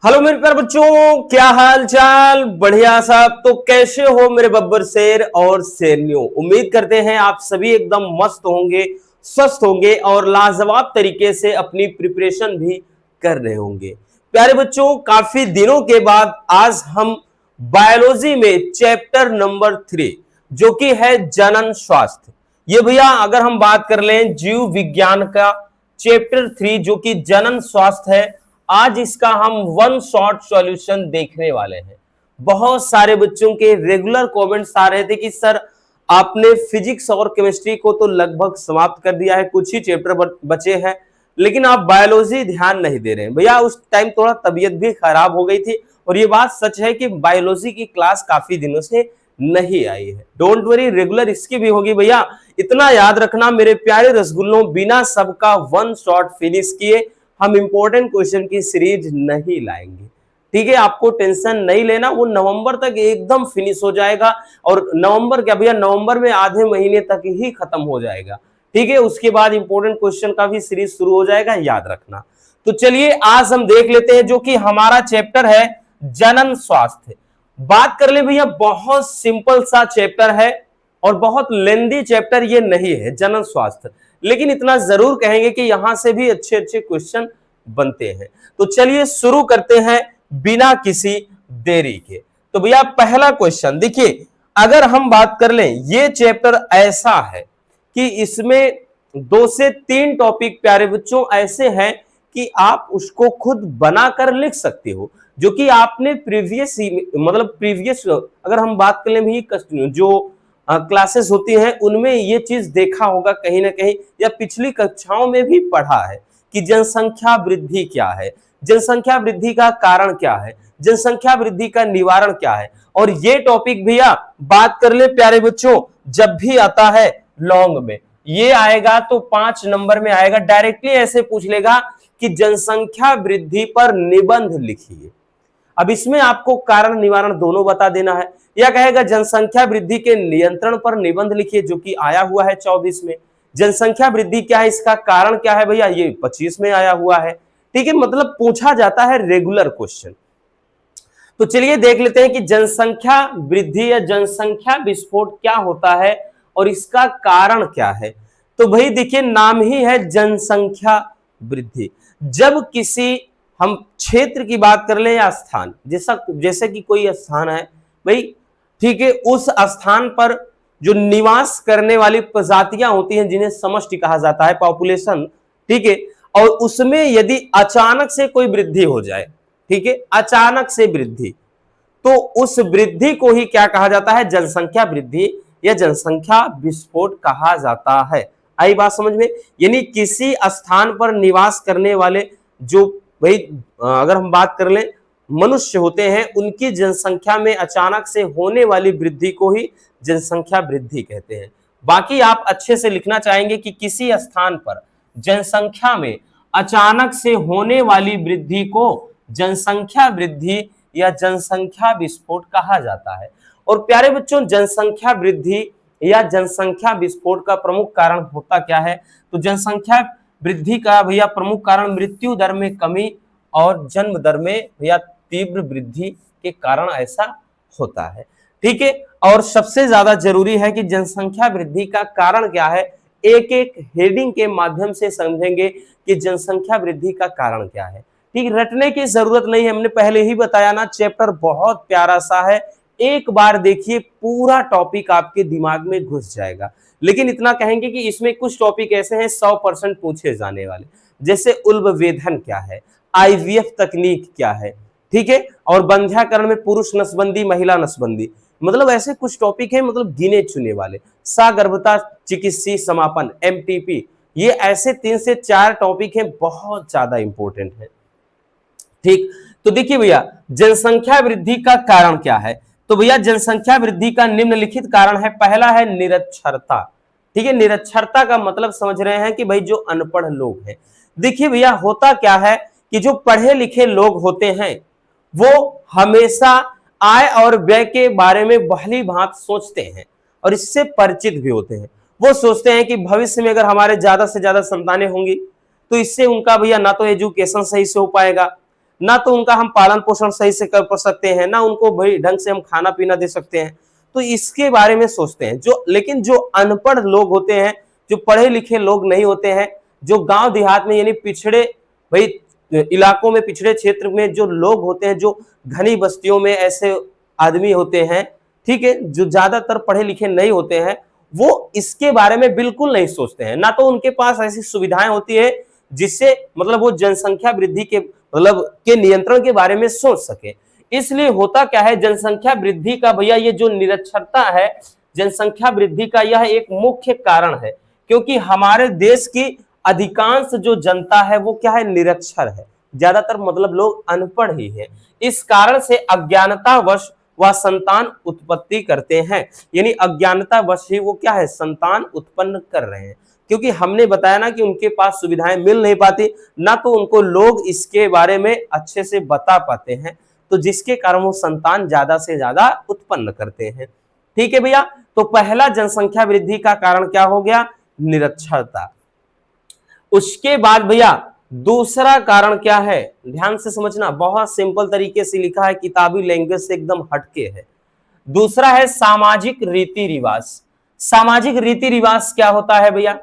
Hello मेरे प्यारे बच्चों, क्या हाल चाल। बढ़िया साहब। तो कैसे हो मेरे बब्बर शेर और शेरनियों। उम्मीद करते हैं आप सभी एकदम मस्त होंगे, स्वस्थ होंगे और लाजवाब तरीके से अपनी प्रिपरेशन भी कर रहे होंगे। प्यारे बच्चों, काफी दिनों के बाद आज हम बायोलॉजी में चैप्टर नंबर 3 जो कि है जनन स्वास्थ्य, ये भैया अगर हम बात कर लें जीव विज्ञान का चैप्टर 3 जो कि जनन स्वास्थ्य है, आज इसका हम वन शॉट सॉल्यूशन देखने वाले हैं। बहुत सारे बच्चों के रेगुलर कमेंट्स आ रहे थे कि सर आपने फिजिक्स और केमिस्ट्री को तो लगभग समाप्त कर दिया है, कुछ ही चैप्टर बचे हैं, लेकिन आप बायोलॉजी ध्यान नहीं दे रहे हैं। भैया उस टाइम थोड़ा तबीयत भी खराब हो गई थी और ये बात सच है कि बायोलॉजी की क्लास काफी दिनों से नहीं आई है। डोंट वरी, रेगुलर इसकी भी होगी भैया। इतना याद रखना मेरे प्यारे रसगुल्लों, बिना सबका वन शॉट फिनिश किए हम इंपॉर्टेंट क्वेश्चन की सीरीज नहीं लाएंगे। ठीक है, आपको टेंशन नहीं लेना, वो नवंबर तक एकदम फिनिश हो जाएगा। और नवंबर क्या भैया, नवंबर में आधे महीने तक ही खत्म हो जाएगा। ठीक है, उसके बाद इंपॉर्टेंट क्वेश्चन का भी सीरीज शुरू हो जाएगा, याद रखना। तो चलिए आज हम देख लेते हैं जो कि हमारा चैप्टर है जनन स्वास्थ्य। बात कर ले भैया, बहुत सिंपल सा चैप्टर है और बहुत लेंदी चैप्टर ये नहीं है जनन स्वास्थ्य, लेकिन इतना जरूर कहेंगे कि यहां से भी अच्छे अच्छे क्वेश्चन बनते हैं। तो चलिए शुरू करते हैं बिना किसी देरी के। तो भैया पहला क्वेश्चन देखिए, अगर हम बात कर लें, ये चैप्टर ऐसा है कि इसमें 2 से 3 टॉपिक प्यारे बच्चों ऐसे हैं कि आप उसको खुद बनाकर लिख सकते हो, जो कि आपने प्रीवियस अगर हम बात कर लें जो क्लासेस होती हैं उनमें ये चीज देखा होगा कहीं ना कहीं, या पिछली कक्षाओं में भी पढ़ा है कि जनसंख्या वृद्धि क्या है, जनसंख्या वृद्धि का कारण क्या है, जनसंख्या वृद्धि का निवारण क्या है। और ये टॉपिक भैया बात कर ले प्यारे बच्चों, जब भी आता है लॉन्ग में ये आएगा तो 5 नंबर में आएगा। डायरेक्टली ऐसे पूछ लेगा कि जनसंख्या वृद्धि पर निबंध लिखिए। अब इसमें आपको कारण निवारण दोनों बता देना है, या कहेगा जनसंख्या वृद्धि के नियंत्रण पर निबंध लिखिए, जो कि आया हुआ है 24 में। जनसंख्या वृद्धि क्या है, इसका कारण क्या है भैया, ये 25 में आया हुआ है। ठीक है, मतलब पूछा जाता है रेगुलर क्वेश्चन। तो चलिए देख लेते हैं कि जनसंख्या वृद्धि या जनसंख्या विस्फोट क्या होता है और इसका कारण क्या है। तो भाई देखिए, नाम ही है जनसंख्या वृद्धि। जब किसी हम क्षेत्र की बात कर ले या स्थान, जैसे कि कोई स्थान है भाई, ठीक है, उस स्थान पर जो निवास करने वाली प्रजातियां होती हैं जिन्हें समष्टि कहा जाता है, पॉपुलेशन, ठीक है, और उसमें यदि अचानक से कोई वृद्धि हो जाए, ठीक है, अचानक से वृद्धि, तो उस वृद्धि को ही क्या कहा जाता है, जनसंख्या वृद्धि या जनसंख्या विस्फोट कहा जाता है। आई बात समझ में। यानी किसी स्थान पर निवास करने वाले जो भाई अगर हम बात कर लें मनुष्य होते हैं, उनकी जनसंख्या में अचानक से होने वाली वृद्धि को ही जनसंख्या वृद्धि कहते हैं। बाकी आप अच्छे से लिखना चाहेंगे कि किसी स्थान पर जनसंख्या में अचानक से होने वाली वृद्धि को जनसंख्या वृद्धि या जनसंख्या विस्फोट कहा जाता है। और प्यारे बच्चों, जनसंख्या वृद्धि या जनसंख्या विस्फोट का प्रमुख कारण होता क्या है, तो जनसंख्या वृद्धि का भैया प्रमुख कारण मृत्यु दर में कमी और जन्म दर में भैया तीव्र वृद्धि के कारण ऐसा होता है। ठीक है, और सबसे ज्यादा जरूरी है कि जनसंख्या वृद्धि का कारण क्या है, एक एक हेडिंग के माध्यम से समझेंगे कि जनसंख्या वृद्धि का कारण क्या है। ठीक, रटने की जरूरत नहीं है, हमने पहले ही बताया ना, चैप्टर बहुत प्यारा सा है, एक बार देखिए पूरा टॉपिक आपके दिमाग में घुस जाएगा। लेकिन इतना कहेंगे कि इसमें कुछ टॉपिक ऐसे हैं 100% पूछे जाने वाले, जैसे उल्बवेधन क्या है, आईवीएफ तकनीक क्या है, ठीक है, और बंध्याकरण में पुरुष नसबंदी महिला नसबंदी, मतलब ऐसे कुछ टॉपिक हैं, मतलब गिने चुने वाले। सगर्भता चिकित्सीय समापन एमटीपी, ये ऐसे 3 से 4 टॉपिक हैं, बहुत ज्यादा इंपॉर्टेंट है। ठीक, तो देखिए भैया जनसंख्या वृद्धि का कारण क्या है, तो भैया जनसंख्या वृद्धि का निम्नलिखित कारण है। पहला है निरक्षरता। ठीक है, निरक्षरता का मतलब समझ रहे हैं कि भाई जो अनपढ़ लोग हैं। देखिए भैया होता क्या है कि जो पढ़े लिखे लोग होते हैं वो हमेशा आय और व्यय के बारे में भली भांत सोचते हैं और इससे परिचित भी होते हैं। वो सोचते हैं कि भविष्य में अगर हमारे ज्यादा से ज्यादा संतानें होंगी तो इससे उनका भैया ना तो एजुकेशन सही से हो पाएगा, ना तो उनका हम पालन पोषण सही से कर सकते हैं, ना उनको भाई ढंग से हम खाना पीना दे सकते हैं। तो इसके बारे में सोचते हैं लेकिन जो अनपढ़ लोग होते हैं, जो पढ़े लिखे लोग नहीं होते हैं, जो गांव देहात में यानी पिछड़े भाई इलाकों में, पिछड़े क्षेत्र में जो लोग होते हैं, जो घनी बस्तियों में ऐसे आदमी होते हैं, ठीक है, जो ज्यादातर पढ़े लिखे नहीं होते हैं, वो इसके बारे में बिल्कुल नहीं सोचते हैं। ना तो उनके पास ऐसी सुविधाएं होती है जिससे मतलब वो जनसंख्या वृद्धि के के नियंत्रण के बारे में सोच सके। इसलिए होता क्या है, जनसंख्या वृद्धि का भैया ये जो निरक्षरता है, जनसंख्या वृद्धि का यह एक मुख्य कारण है, क्योंकि हमारे देश की अधिकांश जो जनता है वो क्या है, निरक्षर है, ज्यादातर मतलब लोग अनपढ़ ही है। इस कारण से अज्ञानतावश वह संतान उत्पत्ति करते हैं, यानी अज्ञानतावश ही वो क्या है, संतान उत्पन्न कर रहे हैं, क्योंकि हमने बताया ना कि उनके पास सुविधाएं मिल नहीं पाती, ना तो उनको लोग इसके बारे में अच्छे से बता पाते हैं, तो जिसके कारण वो संतान ज्यादा से ज्यादा उत्पन्न करते हैं। ठीक है भैया, तो पहला जनसंख्या वृद्धि का कारण क्या हो गया, निरक्षरता। उसके बाद भैया दूसरा कारण क्या है, ध्यान से समझना, बहुत सिंपल तरीके से लिखा है, किताबी लैंग्वेज से एकदम हटके है। दूसरा है सामाजिक रीति रिवाज। सामाजिक रीति रिवाज क्या होता है भैया,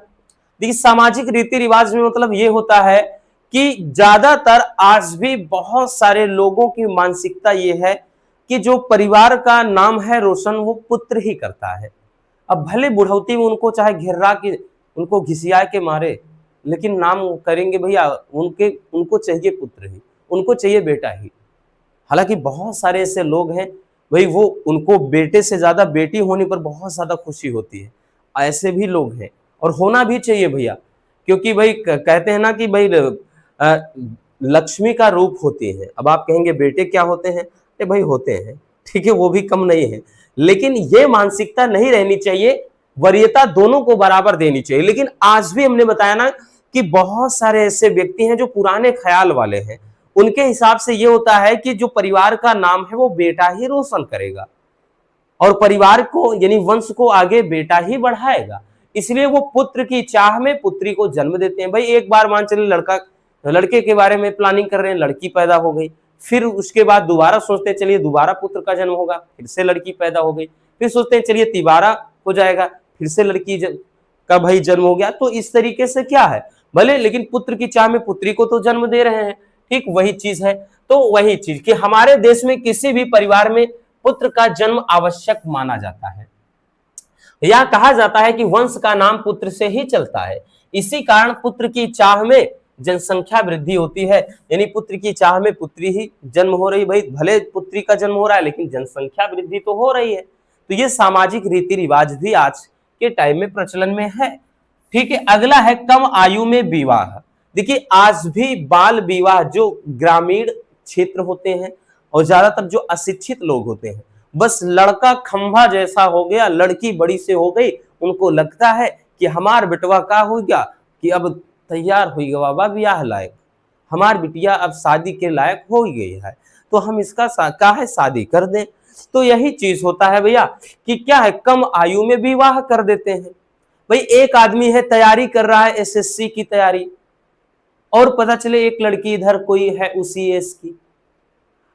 देखिए सामाजिक रीति रिवाज में मतलब ये होता है कि ज्यादातर आज भी बहुत सारे लोगों की मानसिकता ये है कि जो परिवार का नाम है रोशन वो पुत्र ही करता है। अब भले बुढ़ौती में उनको चाहे घिर्रा के उनको घिसिया के मारे, लेकिन नाम करेंगे भैया उनको चाहिए पुत्र ही, उनको चाहिए बेटा ही। हालांकि बहुत सारे ऐसे लोग हैं भाई वो उनको बेटे से ज्यादा बेटी होने पर बहुत ज्यादा खुशी होती है, ऐसे भी लोग हैं और होना भी चाहिए भैया, क्योंकि भाई कहते हैं ना कि भाई लक्ष्मी का रूप होती है। अब आप कहेंगे बेटे क्या होते हैं, अरे भाई होते हैं, ठीक है, वो भी कम नहीं है, लेकिन ये मानसिकता नहीं रहनी चाहिए, वरीयता दोनों को बराबर देनी चाहिए। लेकिन आज भी हमने बताया ना कि बहुत सारे ऐसे व्यक्ति हैं जो पुराने ख्याल वाले हैं, उनके हिसाब से ये होता है कि जो परिवार का नाम है वो बेटा ही रोशन करेगा और परिवार को यानी वंश को आगे बेटा ही बढ़ाएगा, इसलिए वो पुत्र की चाह में पुत्री को जन्म देते हैं। भाई एक बार मान चले लड़के के बारे में प्लानिंग कर रहे हैं, लड़की पैदा हो गई, फिर उसके बाद दोबारा सोचते हैं चलिए दोबारा पुत्र का जन्म होगा, फिर से लड़की पैदा हो गई, फिर सोचते हैं चलिए तिबारा हो जाएगा, फिर से लड़की का भाई जन्म हो गया। तो इस तरीके से क्या है, भले लेकिन पुत्र की चाह में पुत्री को तो जन्म दे रहे हैं, ठीक वही चीज है। तो वही चीज कि हमारे देश में किसी भी परिवार में पुत्र का जन्म आवश्यक माना जाता है, या कहा जाता है कि वंश का नाम पुत्र से ही चलता है। इसी कारण पुत्र की चाह में जनसंख्या वृद्धि होती है, यानी पुत्र की चाह में पुत्री ही जन्म हो रही, भाई भले पुत्री का जन्म हो रहा है लेकिन जनसंख्या वृद्धि तो हो रही है। तो ये सामाजिक रीति रिवाज भी आज के टाइम में प्रचलन में है। ठीक है, अगला है कम आयु में विवाह। देखिए आज भी बाल विवाह जो ग्रामीण क्षेत्र होते हैं और ज्यादातर जो अशिक्षित लोग होते हैं, बस लड़का खंभा जैसा हो गया, लड़की बड़ी से हो गई, उनको लगता है कि हमार बेटवा का हो गया कि अब तैयार हो गया बाबा ब्याह लायक, हमार बिटिया अब शादी के लायक हो गई है, तो हम इसका का है शादी कर दें। तो यही चीज होता है भैया कि क्या है, कम आयु में विवाह कर देते हैं। भाई एक आदमी है तैयारी कर रहा है एसएससी की तैयारी, और पता चले एक लड़की इधर कोई है उसी एज की,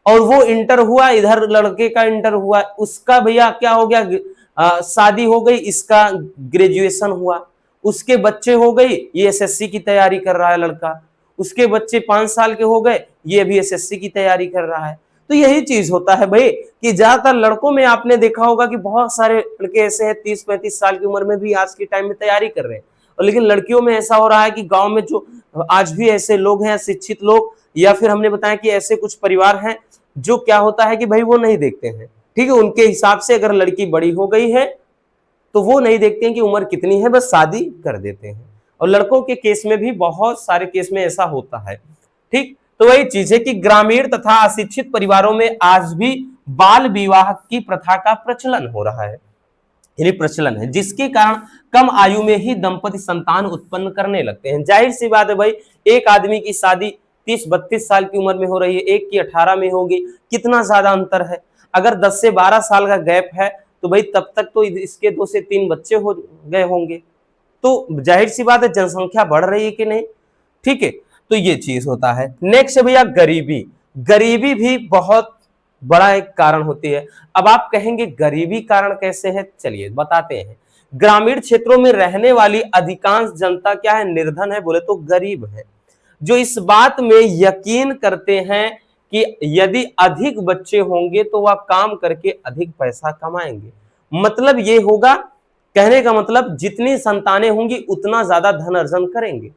और वो इंटर हुआ, इधर लड़के का इंटर हुआ, उसका भैया क्या हो गया, शादी हो गई, इसका ग्रेजुएशन हुआ, उसके बच्चे हो गई, ये एसएससी की तैयारी कर रहा है लड़का, उसके बच्चे 5 साल के हो गए, ये भी एसएससी की तैयारी कर रहा है। तो यही चीज होता है भाई कि ज्यादातर लड़कों में आपने देखा होगा कि बहुत सारे लड़के ऐसे हैं 30-35 साल की उम्र में भी आज के टाइम में तैयारी कर रहे हैं, और लेकिन लड़कियों में ऐसा हो रहा है कि गांव में जो आज भी ऐसे लोग हैं शिक्षित लोग, या फिर हमने बताया कि ऐसे कुछ परिवार हैं जो क्या होता है कि भाई वो नहीं देखते हैं, ठीक है, उनके हिसाब से अगर लड़की बड़ी हो गई है तो वो नहीं देखते हैं कि उम्र कितनी है, बस शादी कर देते हैं। और लड़कों के केस में भी बहुत सारे केस में ऐसा होता है। ठीक, तो वही चीज है कि ग्रामीण तथा अशिक्षित परिवारों में आज भी बाल विवाह की प्रथा का प्रचलन हो रहा है, यानी प्रचलन है, जिसके कारण कम आयु में ही दंपति संतान उत्पन्न करने लगते हैं। जाहिर सी बात है भाई, एक आदमी की शादी 30-32 साल की उम्र में हो रही है, एक की 18 में होगी, कितना ज्यादा अंतर है। अगर 10 से 12 साल का गैप है तो भाई तब तक तो इसके 2 से 3 बच्चे हो गए होंगे, तो जाहिर सी बात है जनसंख्या बढ़ रही है कि नहीं। ठीक है, तो ये चीज होता है। नेक्स्ट भैया गरीबी। गरीबी भी बहुत बड़ा एक कारण होती है। अब आप कहेंगे गरीबी कारण कैसे है, चलिए बताते हैं। ग्रामीण क्षेत्रों में रहने वाली अधिकांश जनता क्या है, निर्धन है, बोले तो गरीब है, जो इस बात में यकीन करते हैं कि यदि अधिक बच्चे होंगे तो वह काम करके अधिक पैसा कमाएंगे। मतलब ये होगा, कहने का मतलब जितनी संतानें होंगी उतना ज्यादा धन अर्जन करेंगे।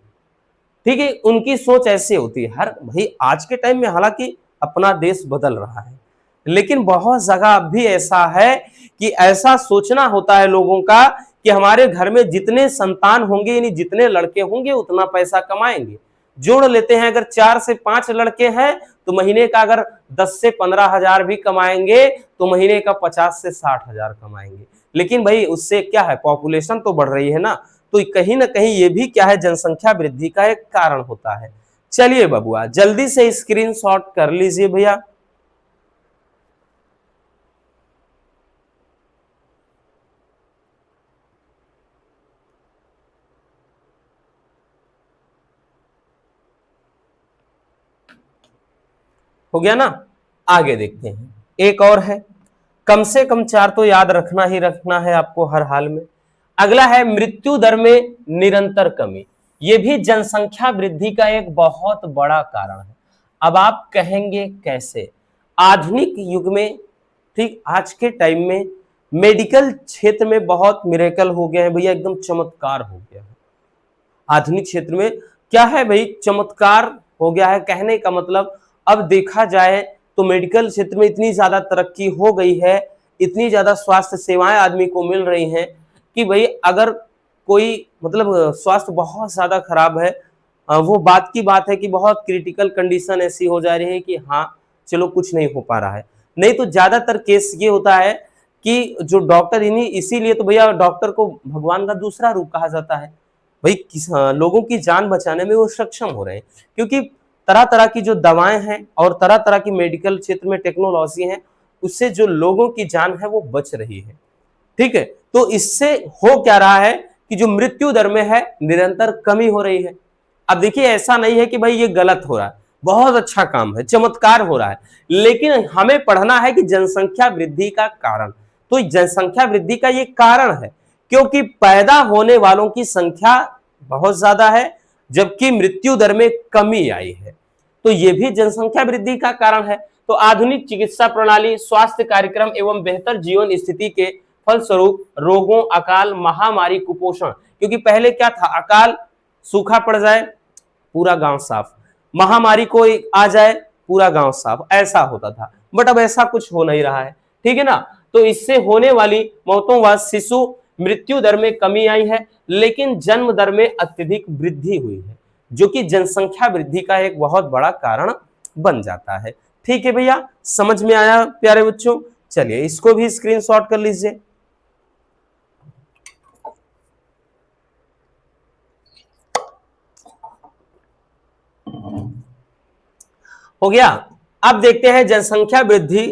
ठीक है, उनकी सोच ऐसी होती है। हर भाई आज के टाइम में हालांकि अपना देश बदल रहा है, लेकिन बहुत जगह अब भी ऐसा है कि ऐसा सोचना होता है लोगों का कि हमारे घर में जितने संतान होंगे यानी जितने लड़के होंगे उतना पैसा कमाएंगे। जोड़ लेते हैं, अगर 4 से 5 लड़के हैं तो महीने का अगर 10 से 15 हजार भी कमाएंगे तो महीने का 50 से 60 हजार कमाएंगे। लेकिन भाई उससे क्या है, पॉपुलेशन तो बढ़ रही है ना, तो कहीं ना कहीं ये भी क्या है, जनसंख्या वृद्धि का एक कारण होता है। चलिए बबुआ जल्दी से स्क्रीनशॉट कर लीजिए भैया। हो गया ना, आगे देखते हैं। एक और है, कम से कम 4 तो याद रखना ही रखना है आपको हर हाल में। अगला है मृत्यु दर में निरंतर कमी। यह भी जनसंख्या वृद्धि का एक बहुत बड़ा कारण है। अब आप कहेंगे कैसे, आधुनिक युग में, ठीक आज के टाइम में मेडिकल क्षेत्र में बहुत मिरेकल हो गया है भैया, एकदम चमत्कार हो गया है। आधुनिक क्षेत्र में क्या है भाई, चमत्कार हो गया है। कहने का मतलब अब देखा जाए तो मेडिकल क्षेत्र में इतनी ज्यादा तरक्की हो गई है, इतनी ज्यादा स्वास्थ्य सेवाएं आदमी को मिल रही हैं कि भाई अगर कोई मतलब स्वास्थ्य बहुत ज्यादा खराब है, वो बात की बात है कि बहुत क्रिटिकल कंडीशन ऐसी हो जा रही है कि हाँ चलो कुछ नहीं हो पा रहा है। नहीं तो ज्यादातर केस ये होता है कि जो डॉक्टर, इन्हीं इसीलिए तो भैया डॉक्टर को भगवान का दूसरा रूप कहा जाता है। भाई लोगों की जान बचाने में वो सक्षम हो रहे हैं, क्योंकि तरह तरह की जो दवाएं हैं और तरह तरह की मेडिकल क्षेत्र में टेक्नोलॉजी है, उससे जो लोगों की जान है वो बच रही है। ठीक है, तो इससे हो क्या रहा है कि जो मृत्यु दर में है निरंतर कमी हो रही है। अब देखिए ऐसा नहीं है कि भाई ये गलत हो रहा है, बहुत अच्छा काम है, चमत्कार हो रहा है, लेकिन हमें पढ़ना है कि जनसंख्या वृद्धि का कारण। तो जनसंख्या वृद्धि का ये कारण है क्योंकि पैदा होने वालों की संख्या बहुत ज्यादा है जबकि मृत्यु दर में कमी आई है, तो यह भी जनसंख्या वृद्धि का कारण है। तो आधुनिक चिकित्सा प्रणाली, स्वास्थ्य कार्यक्रम एवं बेहतर जीवन स्थिति के फलस्वरूप रोगों, अकाल, महामारी, कुपोषण, क्योंकि पहले क्या था, अकाल सूखा पड़ जाए पूरा गांव साफ, महामारी कोई आ जाए पूरा गांव साफ, ऐसा होता था। बट अब ऐसा कुछ हो नहीं रहा है, ठीक है ना। तो इससे होने वाली मौतों व शिशु मृत्यु दर में कमी आई है, लेकिन जन्म दर में अत्यधिक वृद्धि हुई है, जो कि जनसंख्या वृद्धि का एक बहुत बड़ा कारण बन जाता है। ठीक है भैया, समझ में आया प्यारे बच्चों। चलिए इसको भी स्क्रीनशॉट कर लीजिए। हो गया। अब देखते हैं जनसंख्या वृद्धि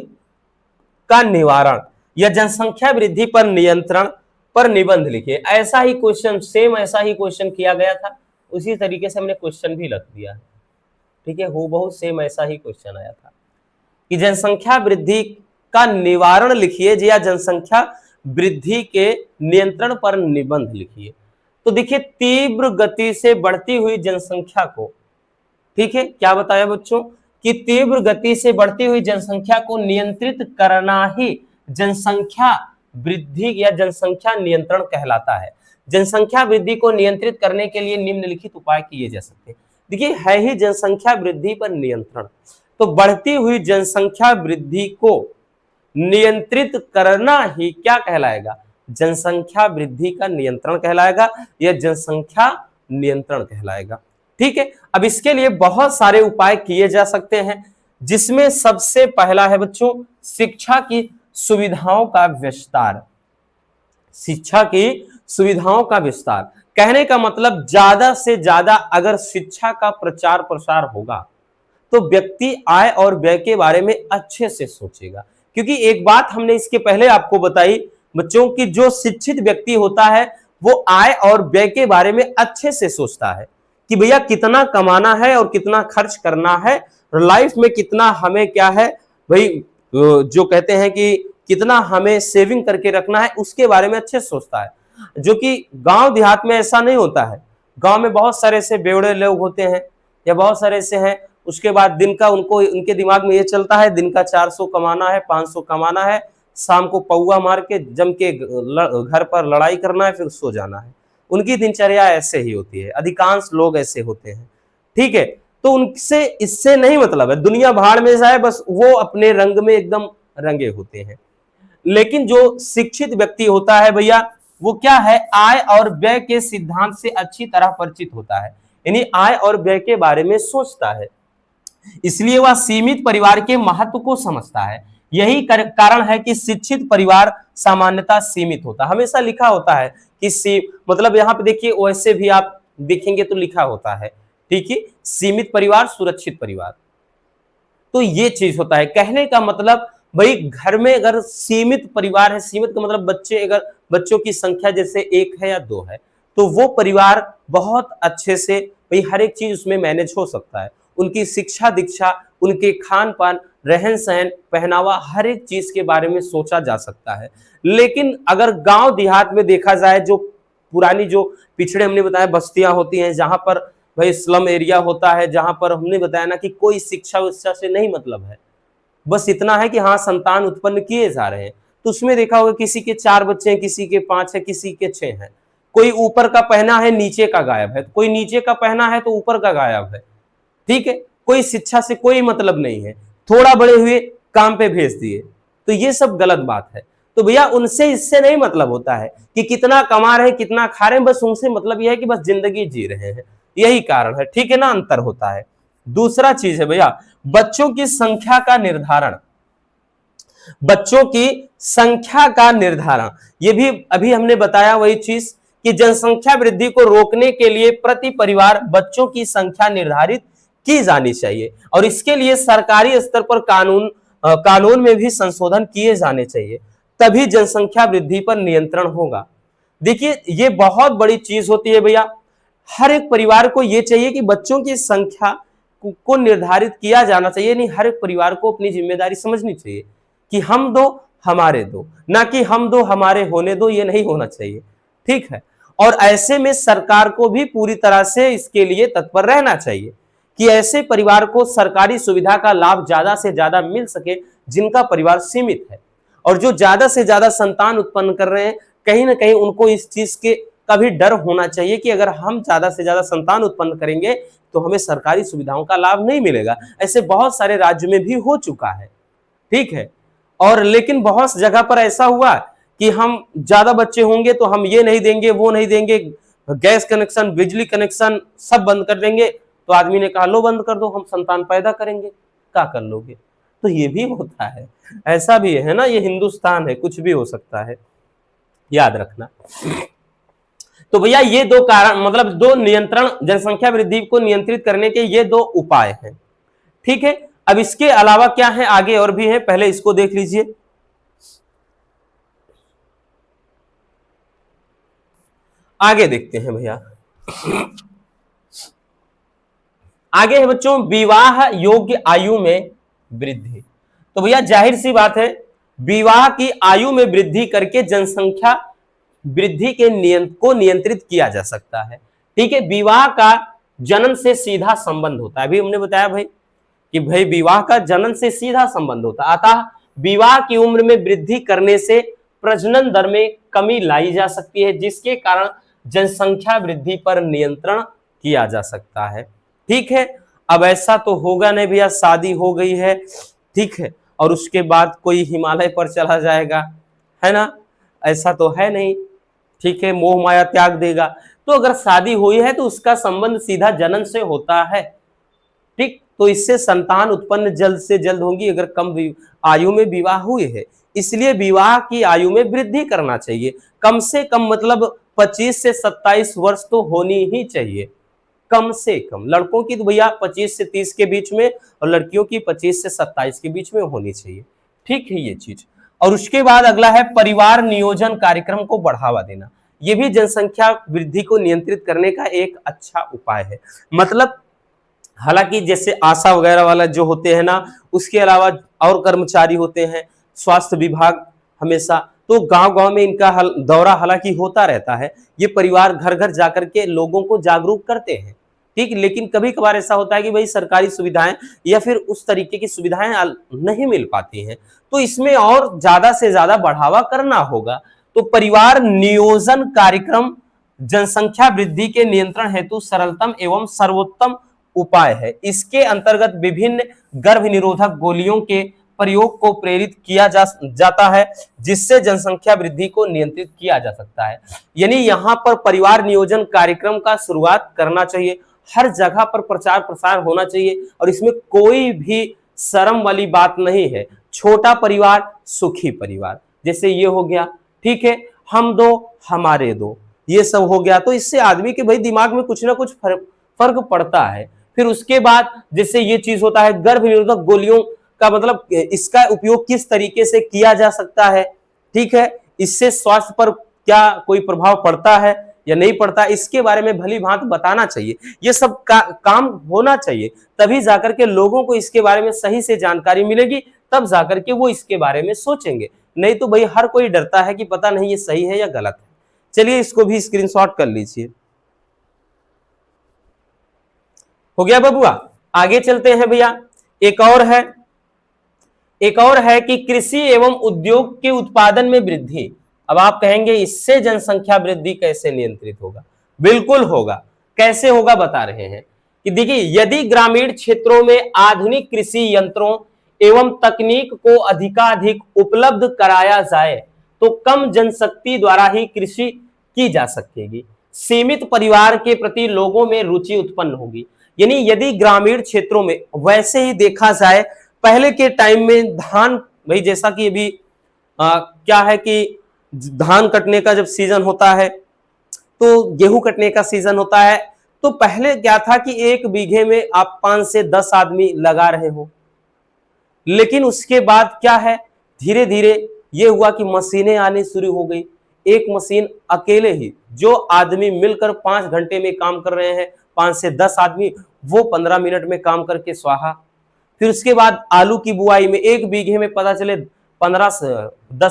का निवारण या जनसंख्या वृद्धि पर नियंत्रण पर निबंध लिखिए। ऐसा ही क्वेश्चन, सेम ऐसा ही क्वेश्चन किया गया था, उसी तरीके से हमने क्वेश्चन भी रख दिया है। ठीक है, हो बहुत सेम ऐसा ही क्वेश्चन आया था कि जनसंख्या वृद्धि का निवारण लिखिए या जनसंख्या वृद्धि के नियंत्रण पर निबंध लिखिए। तो देखिए तीव्र गति से बढ़ती हुई जनसंख्या को, ठीक है, क्या बताया बच्चों कि तीव्र गति से बढ़ती हुई जनसंख्या को नियंत्रित करना ही जनसंख्या वृद्धि या जनसंख्या नियंत्रण कहलाता है। जनसंख्या वृद्धि को नियंत्रित करने के लिए निम्नलिखित उपाय किए जा सकते हैं। देखिए है ही जनसंख्या वृद्धि पर नियंत्रण, तो बढ़ती हुई जनसंख्या वृद्धि को नियंत्रित करना ही क्या कहलाएगा, जनसंख्या वृद्धि का नियंत्रण कहलाएगा या जनसंख्या नियंत्रण कहलाएगा। ठीक है, अब इसके लिए बहुत सारे उपाय किए जा सकते हैं, जिसमें सबसे पहला है बच्चों शिक्षा की सुविधाओं का विस्तार। शिक्षा की सुविधाओं का विस्तार कहने का मतलब ज्यादा से ज्यादा अगर शिक्षा का प्रचार प्रसार होगा तो व्यक्ति आय और व्यय के बारे में अच्छे से सोचेगा। क्योंकि एक बात हमने इसके पहले आपको बताई बच्चों की जो शिक्षित व्यक्ति होता है वो आय और व्यय के बारे में अच्छे से सोचता है कि भैया कितना कमाना है और कितना खर्च करना है, लाइफ में कितना हमें क्या है भाई, जो कहते हैं कि कितना हमें सेविंग करके रखना है उसके बारे में अच्छे से सोचता है, जो कि गांव देहात में ऐसा नहीं होता है। गांव में बहुत सारे ऐसे बेवड़े लोग होते हैं या बहुत सारे ऐसे हैं, उसके बाद दिन का उनको उनके दिमाग में ये चलता है दिन का 400 कमाना है, 500 कमाना है, शाम को पौआ मार के जम के घर पर लड़ाई करना है, फिर सो जाना है। उनकी दिनचर्या ऐसे ही होती है, अधिकांश लोग ऐसे होते हैं। ठीक है, तो उनसे इससे नहीं मतलब है, दुनिया भाड़ में जाए, बस वो अपने रंग में एकदम रंगे होते हैं। लेकिन जो शिक्षित व्यक्ति होता है भैया, वो क्या है, आय और व्यय के सिद्धांत से अच्छी तरह परिचित होता है, यानी आय और व्यय के बारे में सोचता है, इसलिए वह सीमित परिवार के महत्व को समझता है। यही कारण है कि शिक्षित परिवार सामान्यतः सीमित होता है। हमेशा लिखा होता है कि मतलब यहाँ पे देखिए, वैसे भी आप देखेंगे तो लिखा होता है, ठीक है, सीमित परिवार सुरक्षित परिवार। तो ये चीज होता है, कहने का मतलब भाई घर में अगर सीमित परिवार है, सीमित का मतलब बच्चे, अगर बच्चों की संख्या जैसे 1 है या 2 है, तो वो परिवार बहुत अच्छे से भाई हर एक चीज उसमें मैनेज हो सकता है। उनकी शिक्षा दीक्षा, उनके खान पान, रहन सहन, पहनावा, हर एक चीज के बारे में सोचा जा सकता है। लेकिन अगर गांव देहात में देखा जाए, जो पुरानी जो पिछड़े हमने बताया बस्तियां होती हैं, जहां पर भाई स्लम एरिया होता है, जहां पर हमने बताया ना कि कोई शिक्षा विक्षा से नहीं मतलब है, बस इतना है कि हाँ संतान उत्पन्न किए जा रहे हैं। तो उसमें देखा होगा किसी के 4 बच्चे हैं, किसी के 5 है, किसी के 6 हैं। कोई ऊपर का पहना है नीचे का गायब है, कोई नीचे का पहना है तो ऊपर का गायब है। ठीक है, कोई शिक्षा से कोई मतलब नहीं है, थोड़ा बड़े हुए काम पे भेज दिए, तो ये सब गलत बात है। तो भैया उनसे इससे नहीं मतलब होता है कि कितना कमा रहे हैं, कितना खा रहे हैं, बस उनसे मतलब यह है कि बस जिंदगी जी रहे हैं, यही कारण है। ठीक है ना, अंतर होता है। दूसरा चीज है भैया, बच्चों की संख्या का निर्धारण। बच्चों की संख्या का निर्धारण, ये भी अभी हमने बताया वही चीज कि जनसंख्या वृद्धि को रोकने के लिए प्रति परिवार बच्चों की संख्या निर्धारित की जानी चाहिए, और इसके लिए सरकारी स्तर पर कानून में भी संशोधन किए जाने चाहिए, तभी जनसंख्या वृद्धि पर नियंत्रण होगा। देखिए ये बहुत बड़ी चीज होती है भैया, हर एक परिवार को ये चाहिए कि बच्चों की संख्या को निर्धारित किया जाना चाहिए। नहीं, हर एक परिवार को अपनी जिम्मेदारी समझनी चाहिए कि हम दो हमारे दो, ना कि हम दो हमारे होने दो, ये नहीं होना चाहिए। ठीक है, और ऐसे में सरकार को भी पूरी तरह से इसके लिए तत्पर रहना चाहिए कि ऐसे परिवार को सरकारी सुविधा का लाभ ज्यादा से ज्यादा मिल सके जिनका परिवार सीमित है, और जो ज्यादा से ज्यादा संतान उत्पन्न कर रहे हैं, कहीं ना कहीं उनको इस चीज के का भी डर होना चाहिए कि अगर हम ज्यादा से ज्यादा संतान उत्पन्न करेंगे तो हमें सरकारी सुविधाओं का लाभ नहीं मिलेगा। ऐसे बहुत सारे राज्यों में भी हो चुका है। ठीक है, और लेकिन बहुत जगह पर ऐसा हुआ कि हम ज्यादा बच्चे होंगे तो हम ये नहीं देंगे, वो नहीं देंगे, गैस कनेक्शन, बिजली कनेक्शन सब बंद कर देंगे, तो आदमी ने कहा लो बंद कर दो, हम संतान पैदा करेंगे, क्या कर लोगे। तो ये भी होता है, ऐसा भी है ना, ये हिंदुस्तान है, कुछ भी हो सकता है, याद रखना। तो भैया ये दो कारण, मतलब दो नियंत्रण, जनसंख्या वृद्धि को नियंत्रित करने के ये दो उपाय हैं। ठीक है, अब इसके अलावा क्या है, आगे और भी है, पहले इसको देख लीजिए। आगे देखते हैं भैया, आगे है बच्चों, विवाह योग्य आयु में वृद्धि। तो भैया जाहिर सी बात है, विवाह की आयु में वृद्धि करके जनसंख्या वृद्धि के को नियंत्रित किया जा सकता है। ठीक है, विवाह का जन्म से सीधा संबंध होता है, अभी हमने बताया भाई कि भाई विवाह का जन्म से सीधा संबंध होता है, अतः विवाह की उम्र में वृद्धि करने से प्रजनन दर में कमी लाई जा सकती है, जिसके कारण जनसंख्या वृद्धि पर नियंत्रण किया जा सकता है। ठीक है, अब ऐसा तो होगा नहीं भैया, शादी हो गई है, ठीक है, और उसके बाद कोई हिमालय पर चला जाएगा, है ना, ऐसा तो है नहीं। ठीक है, मोह माया त्याग देगा। तो अगर शादी हुई है तो उसका संबंध सीधा जन्म से होता है। ठीक, तो इससे संतान उत्पन्न जल्द से जल्द होगी अगर कम आयु में विवाह हुए है, इसलिए विवाह की आयु में वृद्धि करना चाहिए। कम से कम मतलब 25 से 27 वर्ष तो होनी ही चाहिए, कम से कम। लड़कों की तो भैया 25 से 30 के बीच में, और लड़कियों की 25 से 27 के बीच में होनी चाहिए। ठीक है, ये चीज। और उसके बाद अगला है परिवार नियोजन कार्यक्रम को बढ़ावा देना। यह भी जनसंख्या वृद्धि को नियंत्रित करने का एक अच्छा उपाय है। मतलब हालांकि जैसे आशा वगैरह वाला जो होते हैं ना, उसके अलावा और कर्मचारी होते हैं, स्वास्थ्य विभाग हमेशा, तो गांव गांव में इनका दौरा हालांकि होता रहता है। ये परिवार घर घर जाकर के लोगों को जागरूक करते हैं, ठीक। लेकिन कभी कभार ऐसा होता है कि भाई सरकारी सुविधाएं या फिर उस तरीके की सुविधाएं नहीं मिल पाती हैं, तो इसमें और ज्यादा से ज्यादा बढ़ावा करना होगा। तो परिवार नियोजन कार्यक्रम जनसंख्या वृद्धि के नियंत्रण हेतु सरलतम एवं सर्वोत्तम उपाय है। इसके अंतर्गत विभिन्न गर्भ निरोधक गोलियों के प्रयोग को प्रेरित किया जाता है, जिससे जनसंख्या वृद्धि को नियंत्रित किया जा सकता है। यानी यहाँ पर परिवार नियोजन कार्यक्रम का शुरुआत करना चाहिए, हर जगह पर प्रचार प्रसार होना चाहिए, और इसमें कोई भी शर्म वाली बात नहीं है। छोटा परिवार सुखी परिवार, जैसे ये हो गया, ठीक है, हम दो हमारे दो, ये सब हो गया। तो इससे आदमी के भाई दिमाग में कुछ ना कुछ फर्क पड़ता है। फिर उसके बाद जैसे ये चीज होता है गर्भ निरोधक गोलियों का मतलब इसका उपयोग किस तरीके से किया जा सकता है, ठीक है, इससे स्वास्थ्य पर क्या कोई प्रभाव पड़ता है या नहीं पड़ता, इसके बारे में भली भांति बताना चाहिए। ये सब काम होना चाहिए, तभी जाकर के लोगों को इसके बारे में सही से जानकारी मिलेगी, तब जाकर के वो इसके बारे में सोचेंगे। नहीं तो भाई हर कोई डरता है कि पता नहीं ये सही है या गलत है। चलिए इसको भी स्क्रीनशॉट कर लीजिए। हो गया बबुआ, आगे चलते हैं भैया। एक और है कि कृषि एवं उद्योग के उत्पादन में वृद्धि। अब आप कहेंगे इससे जनसंख्या वृद्धि कैसे नियंत्रित होगा? बिल्कुल होगा। कैसे होगा बता रहे हैं कि देखिए, यदि ग्रामीण क्षेत्रों में आधुनिक कृषि यंत्रों एवं तकनीक को अधिकाधिक उपलब्ध कराया जाए तो कम जनशक्ति द्वारा ही कृषि की जा सकेगी, सीमित परिवार के प्रति लोगों में रुचि उत्पन्न होगी। यानी यदि ग्रामीण क्षेत्रों में वैसे ही देखा जाए, पहले के टाइम में धान, भाई जैसा कि अभी क्या है कि धान कटने का जब सीजन होता है तो गेहूं कटने का सीजन होता है, तो पहले क्या था कि एक बीघे में आप 5 से 10 आदमी लगा रहे हो। लेकिन उसके बाद क्या है, धीरे धीरे ये हुआ कि मशीनें आनी शुरू हो गई। एक मशीन अकेले ही जो आदमी मिलकर 5 घंटे में काम कर रहे हैं, 5 से 10 आदमी, वो 15 मिनट में काम करके स्वाहा। फिर उसके बाद आलू की बुआई में एक बीघे में पता चले 10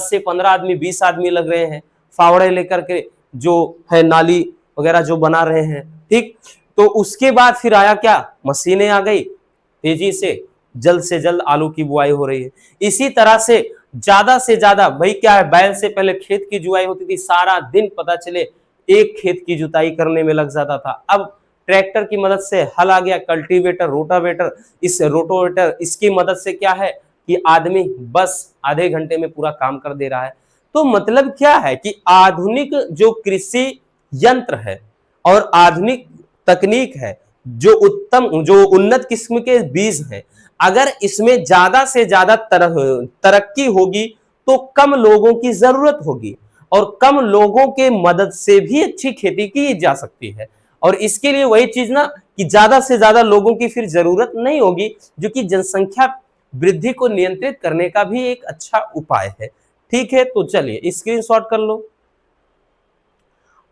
से 15 आदमी, 20 आदमी लग रहे हैं, फावड़े लेकर के जो है नाली वगैरह जो बना रहे हैं, ठीक। तो उसके बाद फिर आया क्या, मशीनें आ गई, तेजी से जल्द आलू की बुआई हो रही है। इसी तरह से ज्यादा भाई क्या है, बैल से पहले खेत की जुताई होती थी, सारा दिन पता चले एक खेत की जुताई करने में लग जाता था। अब ट्रैक्टर की मदद से हल आ गया, कल्टीवेटर, रोटावेटर, इस रोटावेटर इसकी मदद से क्या है कि आदमी बस आधे घंटे में पूरा काम कर दे रहा है। तो मतलब क्या है कि आधुनिक जो कृषि यंत्र है और आधुनिक तकनीक है, जो उत्तम जो उन्नत किस्म के बीज हैं, अगर इसमें ज्यादा से ज्यादा तरक्की होगी तो कम लोगों की जरूरत होगी और कम लोगों के मदद से भी अच्छी खेती की जा सकती है। और इसके लिए वही चीज ना कि ज्यादा से ज्यादा लोगों की फिर जरूरत नहीं होगी, जो कि जनसंख्या वृद्धि को नियंत्रित करने का भी एक अच्छा उपाय है। ठीक है, तो चलिए स्क्रीनशॉट कर लो।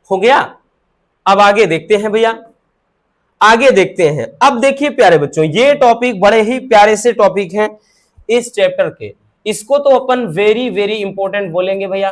हो गया। अब आगे देखते हैं भैया, आगे देखते हैं। अब देखिए प्यारे बच्चों, ये टॉपिक बड़े ही प्यारे से टॉपिक हैं इस चैप्टर के। इसको तो अपन वेरी वेरी इंपॉर्टेंट बोलेंगे भैया।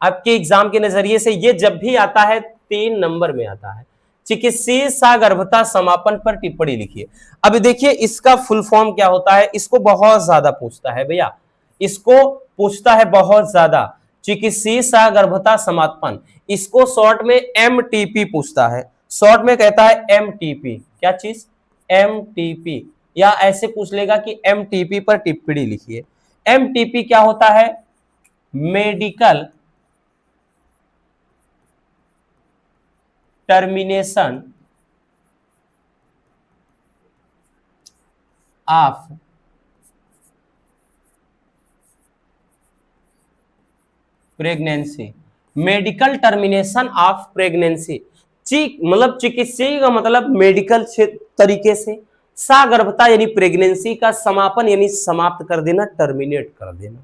आपके एग्जाम के नजरिए से ये जब भी आता है 3 नंबर में आता है। चिकित्सीय सगर्भता समापन पर टिप्पणी लिखिए। अब देखिए इसका फुल फॉर्म क्या होता है, इसको बहुत ज्यादा पूछता है भैया, इसको पूछता है बहुत ज्यादा। चिकित्सीय सगर्भता समापन, इसको शॉर्ट में एमटीपी पूछता है। शॉर्ट में कहता है एमटीपी, क्या चीज, एमटीपी, या ऐसे पूछ लेगा कि एमटीपी पर टिप्पणी लिखिए। एमटीपी क्या होता है, medical termination of pregnancy, medical termination of pregnancy. मतलब चिकित्सीय का मतलब मेडिकल तरीके से, सगर्भता यानी प्रेगनेंसी का समापन यानी समाप्त कर देना, टर्मिनेट कर देना।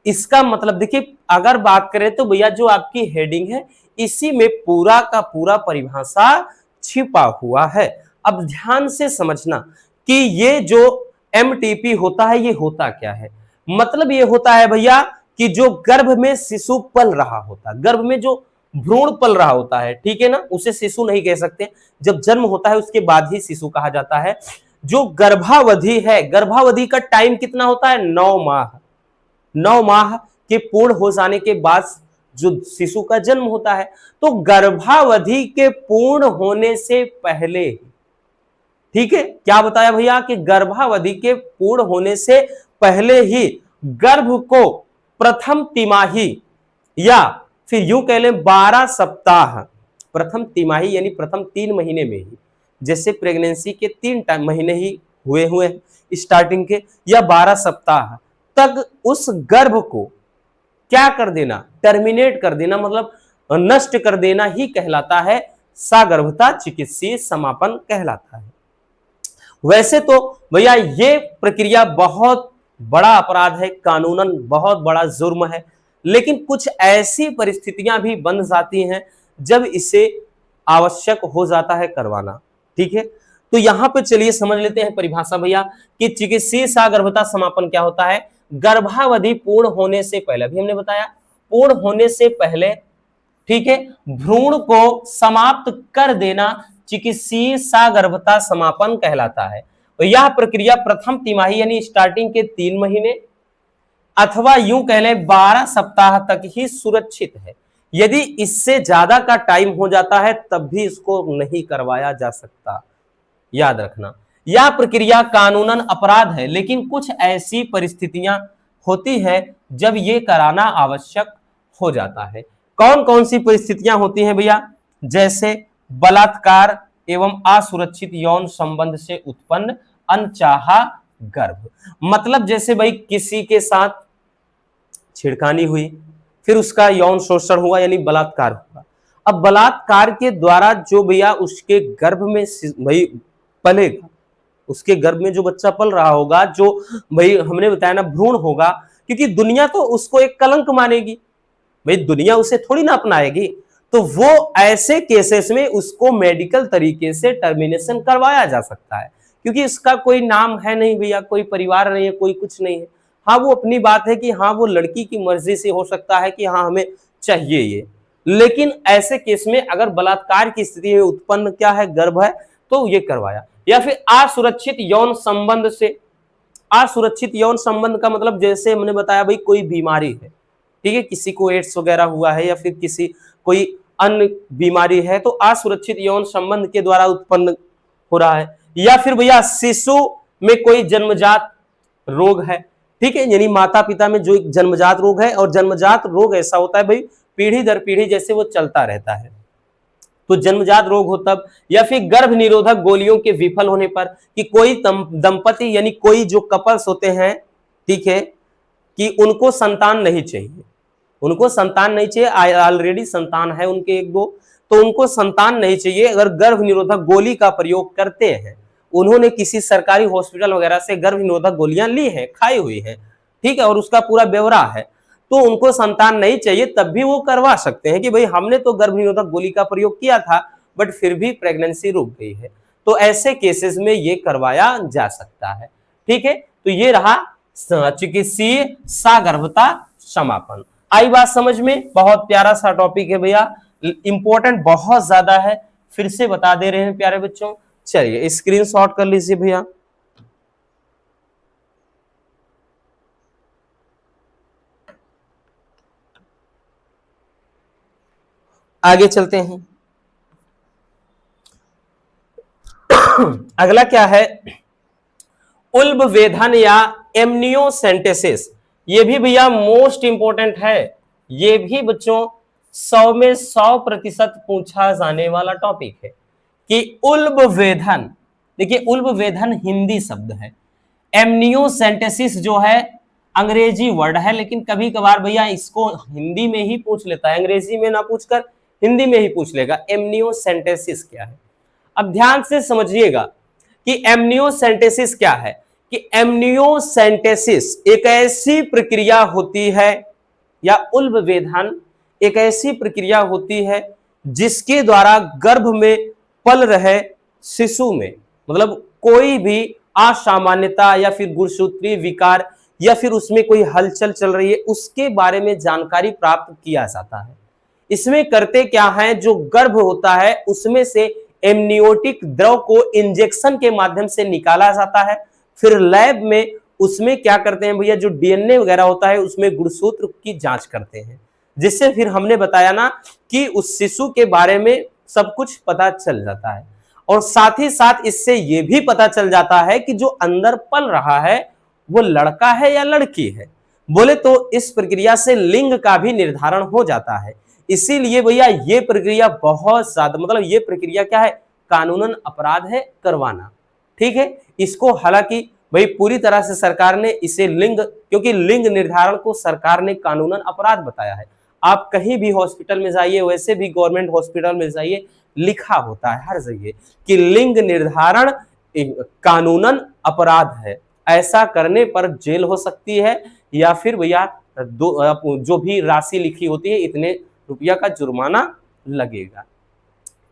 इसका मतलब देखिए, अगर बात करें तो भैया जो आपकी हेडिंग है इसी में पूरा का पूरा परिभाषा छिपा हुआ है। अब ध्यान से समझना कि ये जो एमटीपी होता है ये होता क्या है। मतलब ये होता है भैया कि जो गर्भ में शिशु पल रहा होता है, गर्भ में जो भ्रूण पल रहा होता है, ठीक है ना, उसे शिशु नहीं कह सकते। जब जन्म होता है उसके बाद ही शिशु कहा जाता है। जो गर्भावधि है, गर्भावधि का टाइम कितना होता है, 9 माह। 9 माह के पूर्ण हो जाने के बाद जो शिशु का जन्म होता है, तो गर्भावधि के पूर्ण होने से पहले, ठीक है, क्या बताया भैया कि गर्भावधि के पूर्ण होने से पहले ही गर्भ को प्रथम तिमाही या फिर यूं कह लें 12 सप्ताह, प्रथम तिमाही यानी प्रथम 3 महीने में ही, जैसे प्रेगनेंसी के 3 महीने ही हुए स्टार्टिंग के, या 12 सप्ताह तक उस गर्भ को क्या कर देना, टर्मिनेट कर देना, मतलब नष्ट कर देना ही कहलाता है, सगर्भता चिकित्सीय समापन कहलाता है। वैसे तो भैया ये प्रक्रिया बहुत बड़ा अपराध है, कानूनन बहुत बड़ा जुर्म है, लेकिन कुछ ऐसी परिस्थितियां भी बन जाती हैं जब इसे आवश्यक हो जाता है करवाना, ठीक है। तो यहां पे चलिए समझ लेते हैं परिभाषा भैया कि चिकित्सीय सगर्भता समापन क्या होता है। गर्भावधि पूर्ण होने से पहले, अभी हमने बताया पूर्ण होने से पहले, ठीक है, भ्रूण को समाप्त कर देना चिकित्सीय सगर्भता समापन कहलाता है। तो यह प्रक्रिया प्रथम तिमाही यानी स्टार्टिंग के 3 महीने अथवा यूं कह लें 12 सप्ताह तक ही सुरक्षित है। यदि इससे ज्यादा का टाइम हो जाता है तब भी इसको नहीं करवाया जा सकता, याद रखना। यह प्रक्रिया कानूनन अपराध है, लेकिन कुछ ऐसी परिस्थितियां होती हैं जब ये कराना आवश्यक हो जाता है। कौन कौन सी परिस्थितियां होती हैं भैया, जैसे बलात्कार एवं असुरक्षित यौन संबंध से उत्पन्न अनचाहा गर्भ, मतलब जैसे भाई किसी के साथ छिड़खानी हुई, फिर उसका यौन शोषण हुआ यानी बलात्कार हुआ। अब बलात्कार के द्वारा जो भैया उसके गर्भ में भाई पलेगा, उसके गर्भ में जो बच्चा पल रहा होगा, जो भाई हमने बताया ना भ्रूण होगा, क्योंकि दुनिया तो उसको एक कलंक मानेगी, भाई दुनिया उसे थोड़ी ना अपनाएगी, तो वो ऐसे केसेस में उसको मेडिकल तरीके से टर्मिनेशन करवाया जा सकता है, क्योंकि इसका कोई नाम है नहीं भैया, कोई परिवार नहीं है, कोई कुछ नहीं है। हाँ वो अपनी बात है कि हाँ वो लड़की की मर्जी से हो सकता है कि हाँ हमें चाहिए ये, लेकिन ऐसे केस में अगर बलात्कार की स्थिति में उत्पन्न क्या है गर्भ है तो ये करवाया। या फिर असुरक्षित यौन संबंध से, असुरक्षित यौन संबंध का मतलब जैसे हमने बताया भाई कोई बीमारी है, ठीक है, किसी को एड्स वगैरह हुआ है या फिर किसी कोई अन्य बीमारी है, तो असुरक्षित यौन संबंध के द्वारा उत्पन्न हो रहा है। या फिर भैया शिशु में कोई जन्मजात रोग है, ठीक है, यानी माता पिता में जो एक जन्मजात रोग है, और जन्मजात रोग ऐसा होता है भाई पीढ़ी दर पीढ़ी जैसे वो चलता रहता है, तो जन्मजात रोग हो तब। या फिर गर्भ निरोधक गोलियों के विफल होने पर, कि कोई दंपति यानी कोई जो कपल्स होते हैं, ठीक है, कि उनको संतान नहीं चाहिए, उनको संतान नहीं चाहिए, ऑलरेडी संतान है उनके 1-2, तो उनको संतान नहीं चाहिए, अगर गर्भ निरोधक गोली का प्रयोग करते हैं, उन्होंने किसी सरकारी हॉस्पिटल वगैरह से गर्भ निरोधक गोलियां ली हैं, खाई हुई हैं, ठीक है, और उसका पूरा ब्यौरा है, तो उनको संतान नहीं चाहिए, तब भी वो करवा सकते हैं कि भाई हमने तो गर्भ निरोधक गोली का प्रयोग किया था बट फिर भी प्रेगनेंसी रुक गई है, तो ऐसे केसेस में ये करवाया जा सकता है, ठीक है। तो ये रहा चिकित्सीय सगर्भता समापन। आई बात समझ में, बहुत प्यारा सा टॉपिक है भैया, इंपॉर्टेंट बहुत ज्यादा है, फिर से बता दे रहे हैं प्यारे बच्चों। चलिए स्क्रीनशॉट कर लीजिए भैया। आगे चलते हैं। अगला क्या है, उल्ब वेधन या एमनियोसेंटेसिस। ये भी भैया मोस्ट इंपॉर्टेंट है, ये भी बच्चों 100 में 100% पूछा जाने वाला टॉपिक है कि उल्ब वेधन, देखिए उल्ब वेधन हिंदी शब्द है, एमनियोसेंटेसिस जो है अंग्रेजी वर्ड है, लेकिन कभी कभार भैया इसको हिंदी में ही पूछ लेता है, अंग्रेजी में ना पूछकर हिंदी में ही पूछ लेगा एमनियोसेंटेसिस क्या है। अब ध्यान से समझिएगा कि एमनियोसेंटेसिस क्या है, कि एमनियोसेंटेसिस एक ऐसी प्रक्रिया होती है, या उल्ब वेधन एक ऐसी प्रक्रिया होती है जिसके द्वारा गर्भ में पल रहे शिशु में, मतलब कोई भी असामान्यता या फिर गुणसूत्रीय विकार या फिर उसमें कोई हलचल चल रही है, उसके बारे में जानकारी प्राप्त किया जाता है। इसमें करते क्या है, जो गर्भ होता है उसमें से एमनियोटिक द्रव को इंजेक्शन के माध्यम से निकाला जाता है। फिर लैब में उसमें क्या करते हैं भैया, जो डीएनए वगैरह होता है उसमें गुणसूत्र की जांच करते हैं, जिससे फिर हमने बताया ना कि उस शिशु के बारे में सब कुछ पता चल जाता है। और साथ ही साथ इससे यह भी पता चल जाता है कि जो अंदर पल रहा है वो लड़का है या लड़की है। बोले तो इस प्रक्रिया से लिंग का भी निर्धारण हो जाता है। इसीलिए भैया ये प्रक्रिया बहुत ज्यादा, मतलब ये प्रक्रिया क्या है, कानूनन अपराध है करवाना। ठीक है, इसको हालांकि भाई पूरी तरह से सरकार ने इसे लिंग, क्योंकि लिंग निर्धारण को सरकार ने कानूनन अपराध बताया है। आप कहीं भी हॉस्पिटल में जाइए, वैसे भी गवर्नमेंट हॉस्पिटल में जाइए, लिखा होता है हर जगह कि लिंग निर्धारण कानूनन अपराध है, ऐसा करने पर जेल हो सकती है या फिर भैया जो भी राशि लिखी होती है इतने रुपया का जुर्माना लगेगा।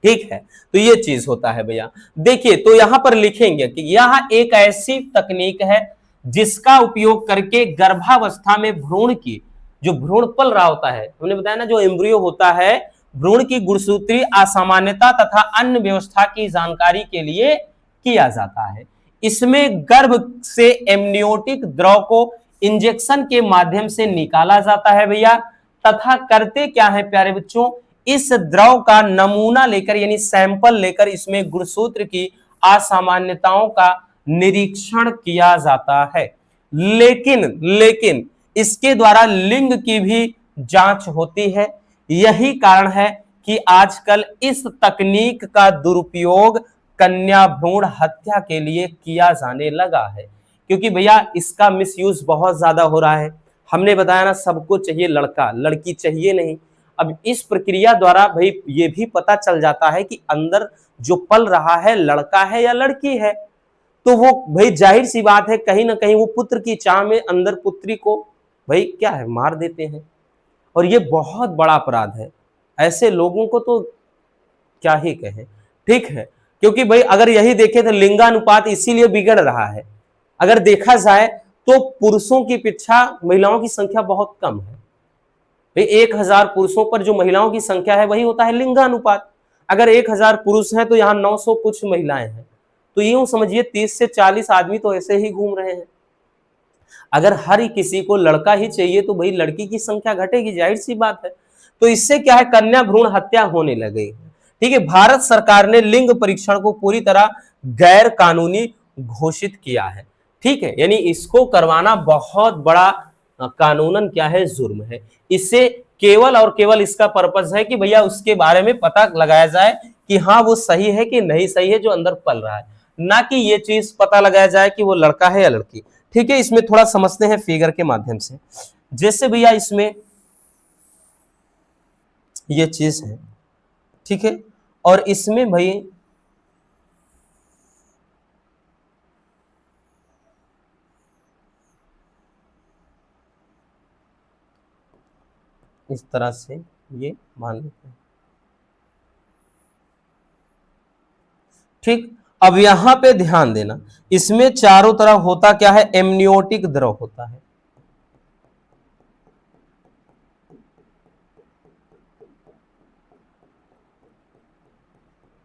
ठीक है, तो ये चीज होता है भैया। देखिए तो यहां पर लिखेंगे कि यह एक ऐसी तकनीक है जिसका उपयोग करके गर्भावस्था में भ्रूण की, जो भ्रूण पल रहा होता है, हमने बताया ना जो एम्ब्रियो होता है, भ्रूण की गुणसूत्रीय असामान्यता तथा अन्य व्यवस्था की जानकारी के लिए किया जाता है। इसमें गर्भ से एमनियोटिक द्रव को इंजेक्शन के माध्यम से निकाला जाता है भैया, तथा करते क्या है प्यारे बच्चों, इस द्रव का नमूना लेकर यानी सैंपल लेकर इसमें गुणसूत्र की असामान्यताओं का निरीक्षण किया जाता है। लेकिन इसके द्वारा लिंग की भी जांच होती है। यही कारण है कि आजकल इस तकनीक का दुरुपयोग कन्या भ्रूण हत्या के लिए किया जाने लगा है, क्योंकि भैया इसका मिसयूज बहुत ज्यादा हो रहा है। हमने बताया ना सबको चाहिए लड़का, लड़की चाहिए नहीं। अब इस प्रक्रिया द्वारा भाई ये भी पता चल जाता है कि अंदर जो पल रहा है लड़का है या लड़की है, तो वो भाई जाहिर सी बात है कहीं ना कहीं वो पुत्र की चाह में अंदर पुत्री को भाई क्या है मार देते हैं, और ये बहुत बड़ा अपराध है। ऐसे लोगों को तो क्या ही कहें। ठीक है, क्योंकि भाई अगर यही देखें तो लिंगानुपात इसीलिए बिगड़ रहा है। अगर देखा जाए तो पुरुषों की अपेक्षा महिलाओं की संख्या बहुत कम है। भाई 1000 पुरुषों पर जो महिलाओं की संख्या है वही होता है लिंगानुपात। अगर 1000 पुरुष हैं तो यहाँ 900 कुछ महिलाएं हैं, तो यूं समझिए 30 से 40 आदमी तो ऐसे ही घूम रहे हैं। अगर हर किसी को लड़का ही चाहिए तो भाई लड़की की संख्या घटेगी, जाहिर सी बात है। तो इससे क्या है, कन्या भ्रूण हत्या होने लगी। ठीक है, भारत सरकार ने लिंग परीक्षण को पूरी तरह गैर कानूनी घोषित किया है। ठीक है, यानी इसको करवाना बहुत बड़ा कानूनन क्या है, जुर्म है। इससे केवल और केवल इसका पर्पस है कि भैया उसके बारे में पता लगाया जाए कि हाँ वो सही है कि नहीं सही है जो अंदर पल रहा है, ना कि ये चीज पता लगाया जाए कि वो लड़का है या लड़की। ठीक है, इसमें थोड़ा समझते हैं फिगर के माध्यम से। जैसे भैया इसमें ये चीज है, ठीक है, और इसमें भाई इस तरह से ये मान लेते हैं। ठीक, अब यहां पे ध्यान देना, इसमें चारों तरफ होता क्या है, एमनियोटिक द्रव होता है।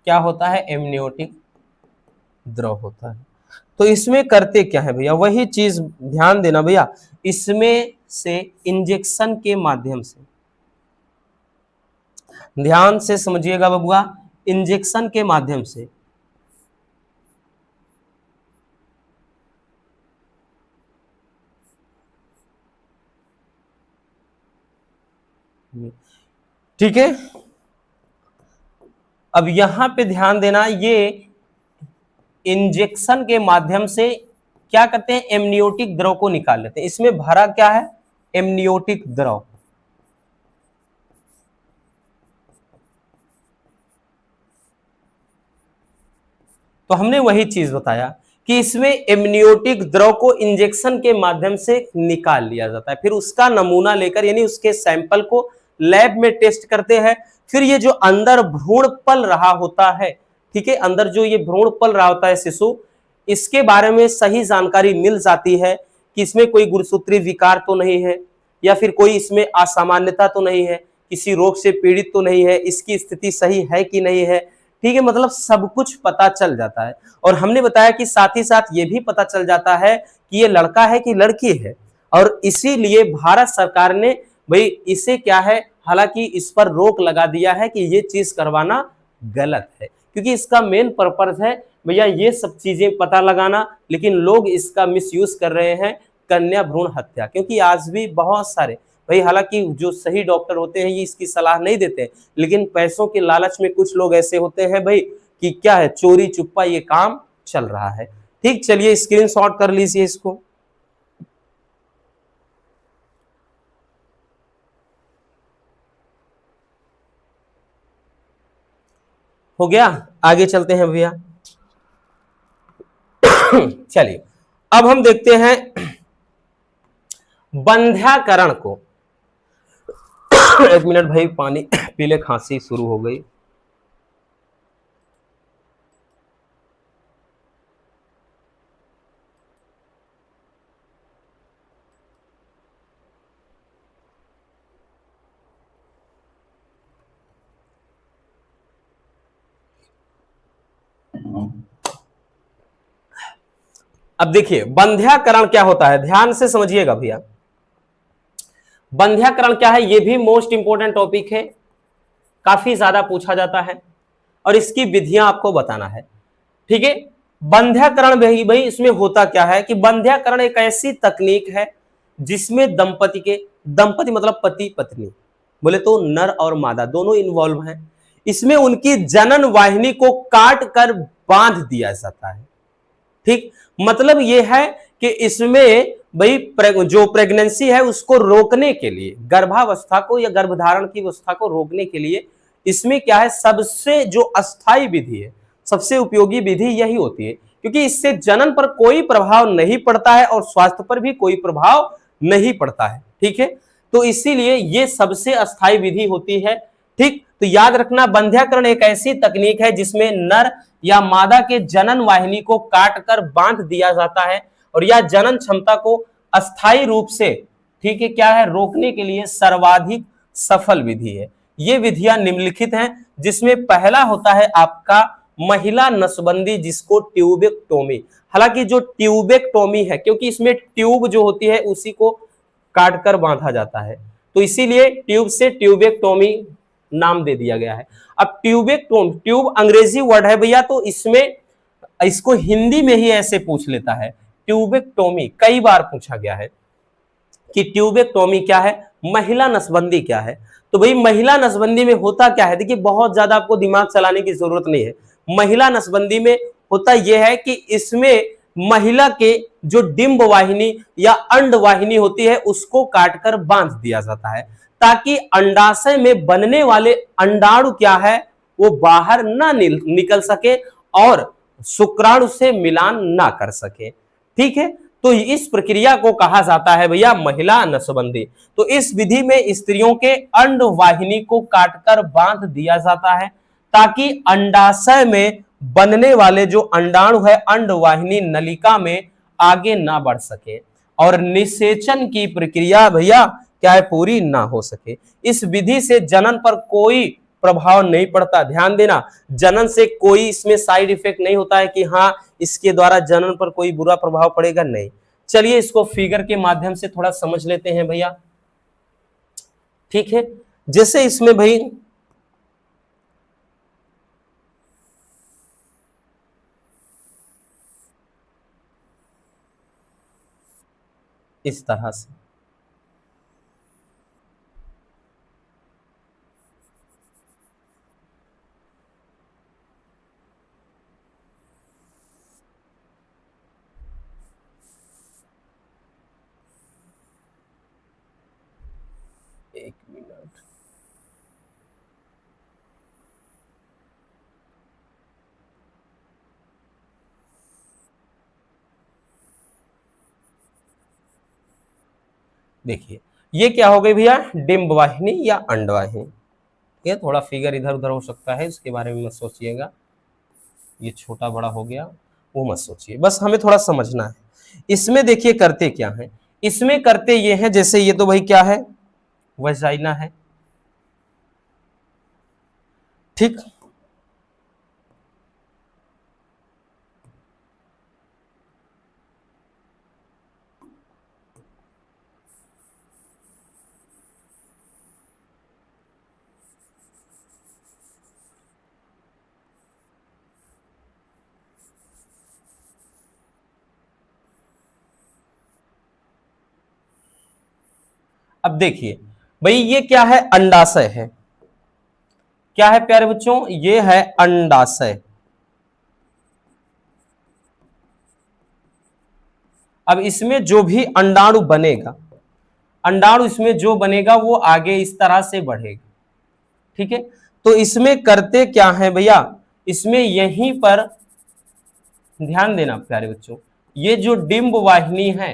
क्या होता है, एमनियोटिक द्रव होता है। तो इसमें करते क्या है भैया, वही चीज ध्यान देना भैया, इसमें से इंजेक्शन के माध्यम से, ध्यान से समझिएगा बबुआ, इंजेक्शन के माध्यम से ठीक है। अब यहां पे ध्यान देना, ये इंजेक्शन के माध्यम से क्या करते हैं, एमनियोटिक द्रव को निकाल लेते हैं। इसमें भरा क्या है, एमनियोटिक द्रव। तो हमने वही चीज बताया कि इसमें एमनियोटिक द्रव को इंजेक्शन के माध्यम से निकाल लिया जाता है, फिर उसका नमूना लेकर यानी उसके सैंपल को लैब में टेस्ट करते हैं। फिर ये जो अंदर भ्रूण पल रहा होता है ठीक है, अंदर जो ये भ्रूण पल रहा होता है शिशु, इसके बारे में सही जानकारी मिल जाती है कि इसमें कोई गुणसूत्री विकार तो नहीं है, या फिर कोई इसमें असामान्यता तो नहीं है, किसी रोग से पीड़ित तो नहीं है, इसकी स्थिति सही है कि नहीं है। ठीक है, मतलब सब कुछ पता चल जाता है। और हमने बताया कि साथ ही साथ ये भी पता चल जाता है कि ये लड़का है कि लड़की है, और इसीलिए भारत सरकार ने भाई इसे क्या है, हालांकि इस पर रोक लगा दिया है कि ये चीज करवाना गलत है, क्योंकि इसका मेन पर्पस है भैया ये सब चीजें पता लगाना, लेकिन लोग इसका मिसयूज कर रहे हैं, कन्या भ्रूण हत्या। क्योंकि आज भी बहुत सारे भाई, हालांकि जो सही डॉक्टर होते हैं ये इसकी सलाह नहीं देते, लेकिन पैसों के लालच में कुछ लोग ऐसे होते हैं भाई कि क्या है, चोरी चुप्पा ये काम चल रहा है। ठीक, चलिए स्क्रीनशॉट कर लीजिए इसको। हो गया, आगे चलते हैं भैया। चलिए अब हम देखते हैं बंध्याकरण को। एक मिनट भाई, पानी पी ले, खांसी शुरू हो गई। अब देखिए बंध्याकरण क्या होता है, ध्यान से समझिएगा भैया। बंध्याकरण क्या है, ये भी मोस्ट इंपोर्टेंट टॉपिक है, काफी ज्यादा पूछा जाता है, और इसकी विधियां आपको बताना है। ठीक है, बंध्याकरण भाई इसमें होता क्या है कि बंध्याकरण एक ऐसी तकनीक है जिसमें दंपति मतलब पति पत्नी, बोले तो नर और मादा दोनों इन्वॉल्व हैं, इसमें उनकी जनन वाहिनी को काट कर बांध दिया जाता है। ठीक, मतलब यह है कि इसमें भाई जो प्रेगनेंसी है उसको रोकने के लिए, गर्भावस्था को या गर्भधारण की अवस्था को रोकने के लिए इसमें क्या है, सबसे जो अस्थाई विधि है, सबसे उपयोगी विधि यही होती है, क्योंकि इससे जनन पर कोई प्रभाव नहीं पड़ता है और स्वास्थ्य पर भी कोई प्रभाव नहीं पड़ता है। ठीक है, तो इसीलिए ये सबसे अस्थाई विधि होती है। ठीक, तो याद रखना बंध्याकरण एक ऐसी तकनीक है जिसमें नर या मादा के जनन वाहिनी को काटकर बांध दिया जाता है, और यह जनन क्षमता को अस्थायी रूप से, ठीक है, क्या है, रोकने के लिए सर्वाधिक सफल विधि है। ये विधियां निम्नलिखित हैं, जिसमें पहला होता है आपका महिला नसबंदी, जिसको ट्यूबेक्टोमी। हालांकि जो ट्यूबेक्टोमी है, क्योंकि इसमें ट्यूब जो होती है उसी को काटकर बांधा जाता है, तो इसीलिए ट्यूब से ट्यूबेक्टोमी नाम दे दिया गया है। अब ट्यूबेक्टोम, ट्यूब अंग्रेजी वर्ड है भैया, तो इसमें इसको हिंदी में ही ऐसे पूछ लेता है, ट्यूबेक्टोमी कई बार पूछा गया है कि ट्यूबेक्टोमी क्या है, महिला नसबंदी क्या है। तो भाई महिला नसबंदी में होता क्या है, देखिए बहुत ज्यादा आपको दिमाग चलाने की जरूरत नहीं है। महिला नसबंदी में होता यह है कि इसमें महिला के जो डिंब वाहिनी या अंड वाहिनी होती है उसको काटकर बांध दिया जाता है, ताकि अंडाशय में बनने वाले अंडाणु क्या है वो बाहर ना निकल सके और शुक्राणु से मिलान ना कर सके। ठीक है, तो इस प्रक्रिया को कहा जाता है भैया महिला नसबंदी। तो इस विधि में स्त्रियों के अंड वाहिनी को काटकर बांध दिया जाता है, ताकि अंडाशय में बनने वाले जो अंडाणु है अंड वाहिनी नलिका में आगे ना बढ़ सके और निषेचन की प्रक्रिया भैया क्या है, पूरी ना हो सके। इस विधि से जनन पर कोई प्रभाव नहीं पड़ता, ध्यान देना, जनन से कोई इसमें साइड इफेक्ट नहीं होता है कि हाँ इसके द्वारा जनन पर कोई बुरा प्रभाव पड़ेगा, नहीं। चलिए इसको फिगर के माध्यम से थोड़ा समझ लेते हैं भैया। ठीक है, जैसे इसमें भाई इस तरह से एक मिनट, देखिए ये क्या हो गई भैया, डिंब वाहिनी या अंड वाहिनी। ये थोड़ा फिगर इधर उधर हो सकता है, इसके बारे में मत सोचिएगा। ये छोटा बड़ा हो गया, वो मत सोचिए, बस हमें थोड़ा समझना है। इसमें देखिए करते क्या है, इसमें करते ये है, जैसे ये तो भाई क्या है, वजाइना है, ठीक। अब देखिए भाई ये क्या है, अंडाशय है, क्या है प्यारे बच्चों, ये है अंडाशय। अब इसमें जो भी अंडाणु बनेगा, अंडाणु इसमें जो बनेगा वो आगे इस तरह से बढ़ेगा, ठीक है। तो इसमें करते क्या है भैया, इसमें यहीं पर ध्यान देना प्यारे बच्चों, ये जो डिंब वाहिनी है,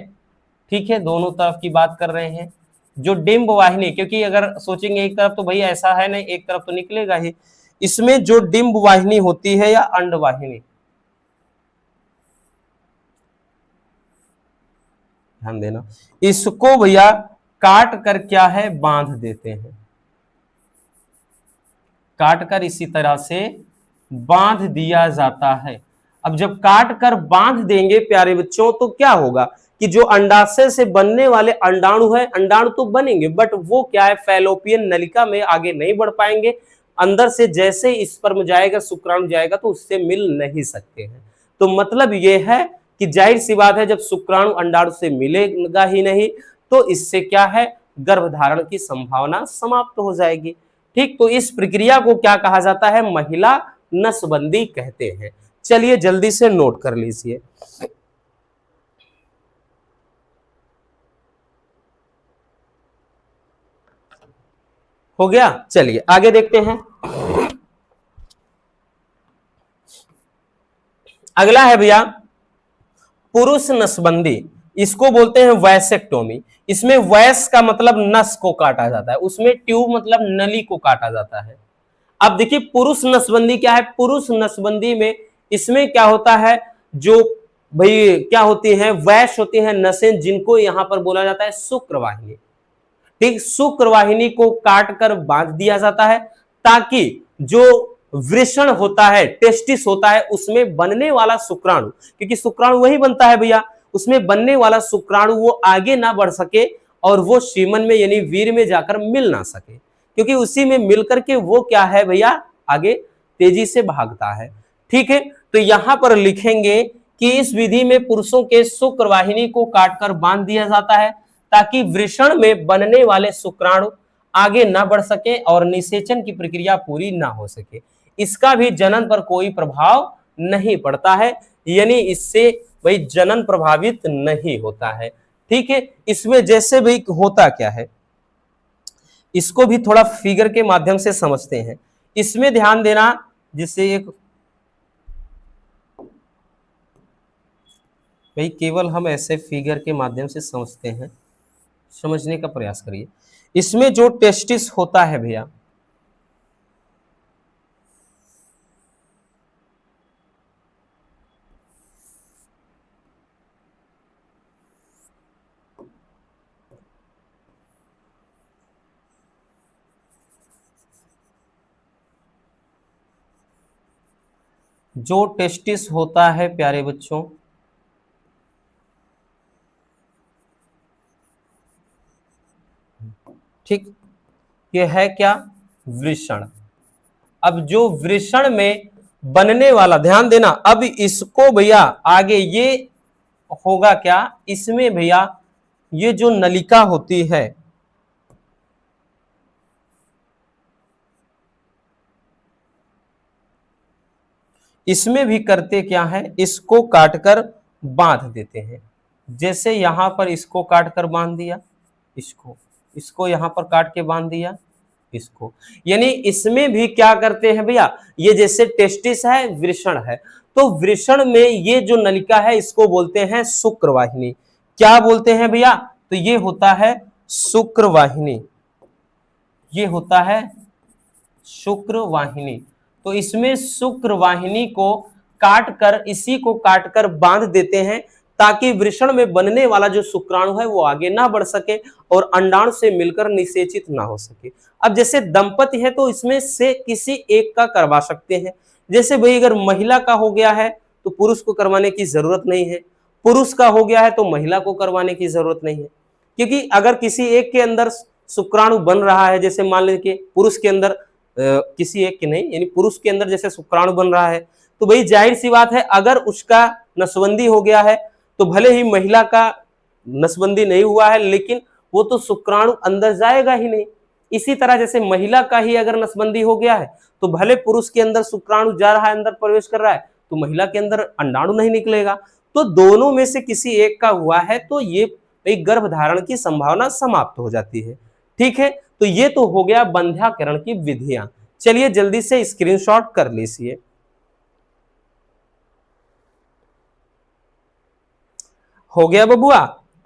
ठीक है, दोनों तरफ की बात कर रहे हैं, जो डिंब वाहिनी, क्योंकि अगर सोचेंगे एक तरफ तो भाई ऐसा है नहीं, एक तरफ तो निकलेगा ही, इसमें जो डिंब वाहिनी होती है या अंड वाहिनी, ध्यान देना, इसको भैया काट कर क्या है, बांध देते हैं, काट कर इसी तरह से बांध दिया जाता है। अब जब काट कर बांध देंगे प्यारे बच्चों तो क्या होगा कि जो अंडाशय से बनने वाले अंडाणु है, अंडाणु तो बनेंगे बट वो क्या है, फैलोपियन नलिका में आगे नहीं बढ़ पाएंगे, अंदर से जैसे स्पर्म जाएगा, शुक्राणु जाएगा तो उससे मिल नहीं सकते हैं। तो मतलब ये है कि जाहिर सी बात है, जब शुक्राणु अंडाणु से मिलेगा ही नहीं तो इससे क्या है, गर्भधारण की संभावना समाप्त हो जाएगी, ठीक। तो इस प्रक्रिया को क्या कहा जाता है, महिला नसबंदी कहते हैं। चलिए जल्दी से नोट कर लीजिए। हो गया, चलिए आगे देखते हैं। अगला है भैया पुरुष नसबंदी, इसको बोलते हैं वैसेक्टोमी। इसमें वैस का मतलब नस को काटा जाता है, उसमें ट्यूब मतलब नली को काटा जाता है। अब देखिए पुरुष नसबंदी क्या है, पुरुष नसबंदी में इसमें क्या होता है, जो भाई क्या होती है, वैश होती है नसें, जिनको यहां पर बोला जाता है शुक्रवाहिनी, ठीक। शुक्रवाहिनी को काट कर बांध दिया जाता है ताकि जो वृषण होता है, टेस्टिस होता है, उसमें बनने वाला शुक्राणु, क्योंकि शुक्राणु वही बनता है भैया, उसमें बनने वाला शुक्राणु वो आगे ना बढ़ सके और वो सीमन में यानी वीर में जाकर मिल ना सके, क्योंकि उसी में मिलकर के वो क्या है भैया, आगे तेजी से भागता है, ठीक है। तो यहां पर लिखेंगे कि इस विधि में पुरुषों के शुक्रवाहिनी को काटकर बांध दिया जाता है ताकि वृषण में बनने वाले शुक्राणु आगे ना बढ़ सके और निषेचन की प्रक्रिया पूरी ना हो सके। इसका भी जनन पर कोई प्रभाव नहीं पड़ता है, यानी इससे भाई जनन प्रभावित नहीं होता है, ठीक है। इसमें जैसे भाई होता क्या है, इसको भी थोड़ा फिगर के माध्यम से समझते हैं। इसमें ध्यान देना, जिससे एक भाई केवल हम ऐसे फिगर के माध्यम से समझते हैं, समझने का प्रयास करिए। इसमें जो टेस्टिस होता है भैया, जो टेस्टिस होता है प्यारे बच्चों, ठीक, ये है क्या, वृषण। अब जो वृषण में बनने वाला, ध्यान देना, अब इसको भैया आगे ये होगा क्या, इसमें भैया ये जो नलिका होती है, इसमें भी करते क्या है, इसको काटकर बांध देते हैं। जैसे यहां पर इसको काटकर बांध दिया, इसको यहां पर काट के बांध दिया, इसको, यानी इसमें भी क्या करते हैं भैया, ये जैसे टेस्टिस है, वृषण है, तो वृषण में ये जो नलिका है इसको बोलते हैं शुक्रवाहिनी। क्या बोलते हैं भैया, तो ये होता है शुक्रवाहिनी, ये होता है शुक्रवाहिनी। तो इसमें शुक्रवाहिनी को इसी को काट कर बांध देते हैं ताकि वृषण में बनने वाला जो शुक्राणु है वो आगे ना बढ़ सके और अंडाणु से मिलकर निषेचित ना हो सके। अब जैसे दंपति है तो इसमें से किसी एक का करवा सकते हैं। जैसे भाई अगर महिला का हो गया है तो पुरुष को करवाने की जरूरत नहीं है, पुरुष का हो गया है तो महिला को करवाने की जरूरत नहीं है। क्योंकि अगर किसी एक के अंदर शुक्राणु बन रहा है, जैसे मान लीजिए पुरुष के अंदर किसी एक के नहीं यानी पुरुष के अंदर जैसे शुक्राणु बन रहा है तो भाई जाहिर सी बात है अगर उसका नसबंदी हो गया है तो भले ही महिला का नसबंदी नहीं हुआ है लेकिन वो तो शुक्राणु अंदर जाएगा ही नहीं। इसी तरह जैसे महिला का ही अगर नसबंदी हो गया है तो भले पुरुष के अंदर शुक्राणु जा रहा है, अंदर प्रवेश कर रहा है, तो महिला के अंदर अंडाणु नहीं निकलेगा। तो दोनों में से किसी एक का हुआ है तो ये एक गर्भधारण की संभावना समाप्त हो जाती है। ठीक है, तो ये तो हो गया बंध्याकरण की विधियां। चलिए जल्दी से स्क्रीनशॉट कर लीजिए। हो गया बबुआ,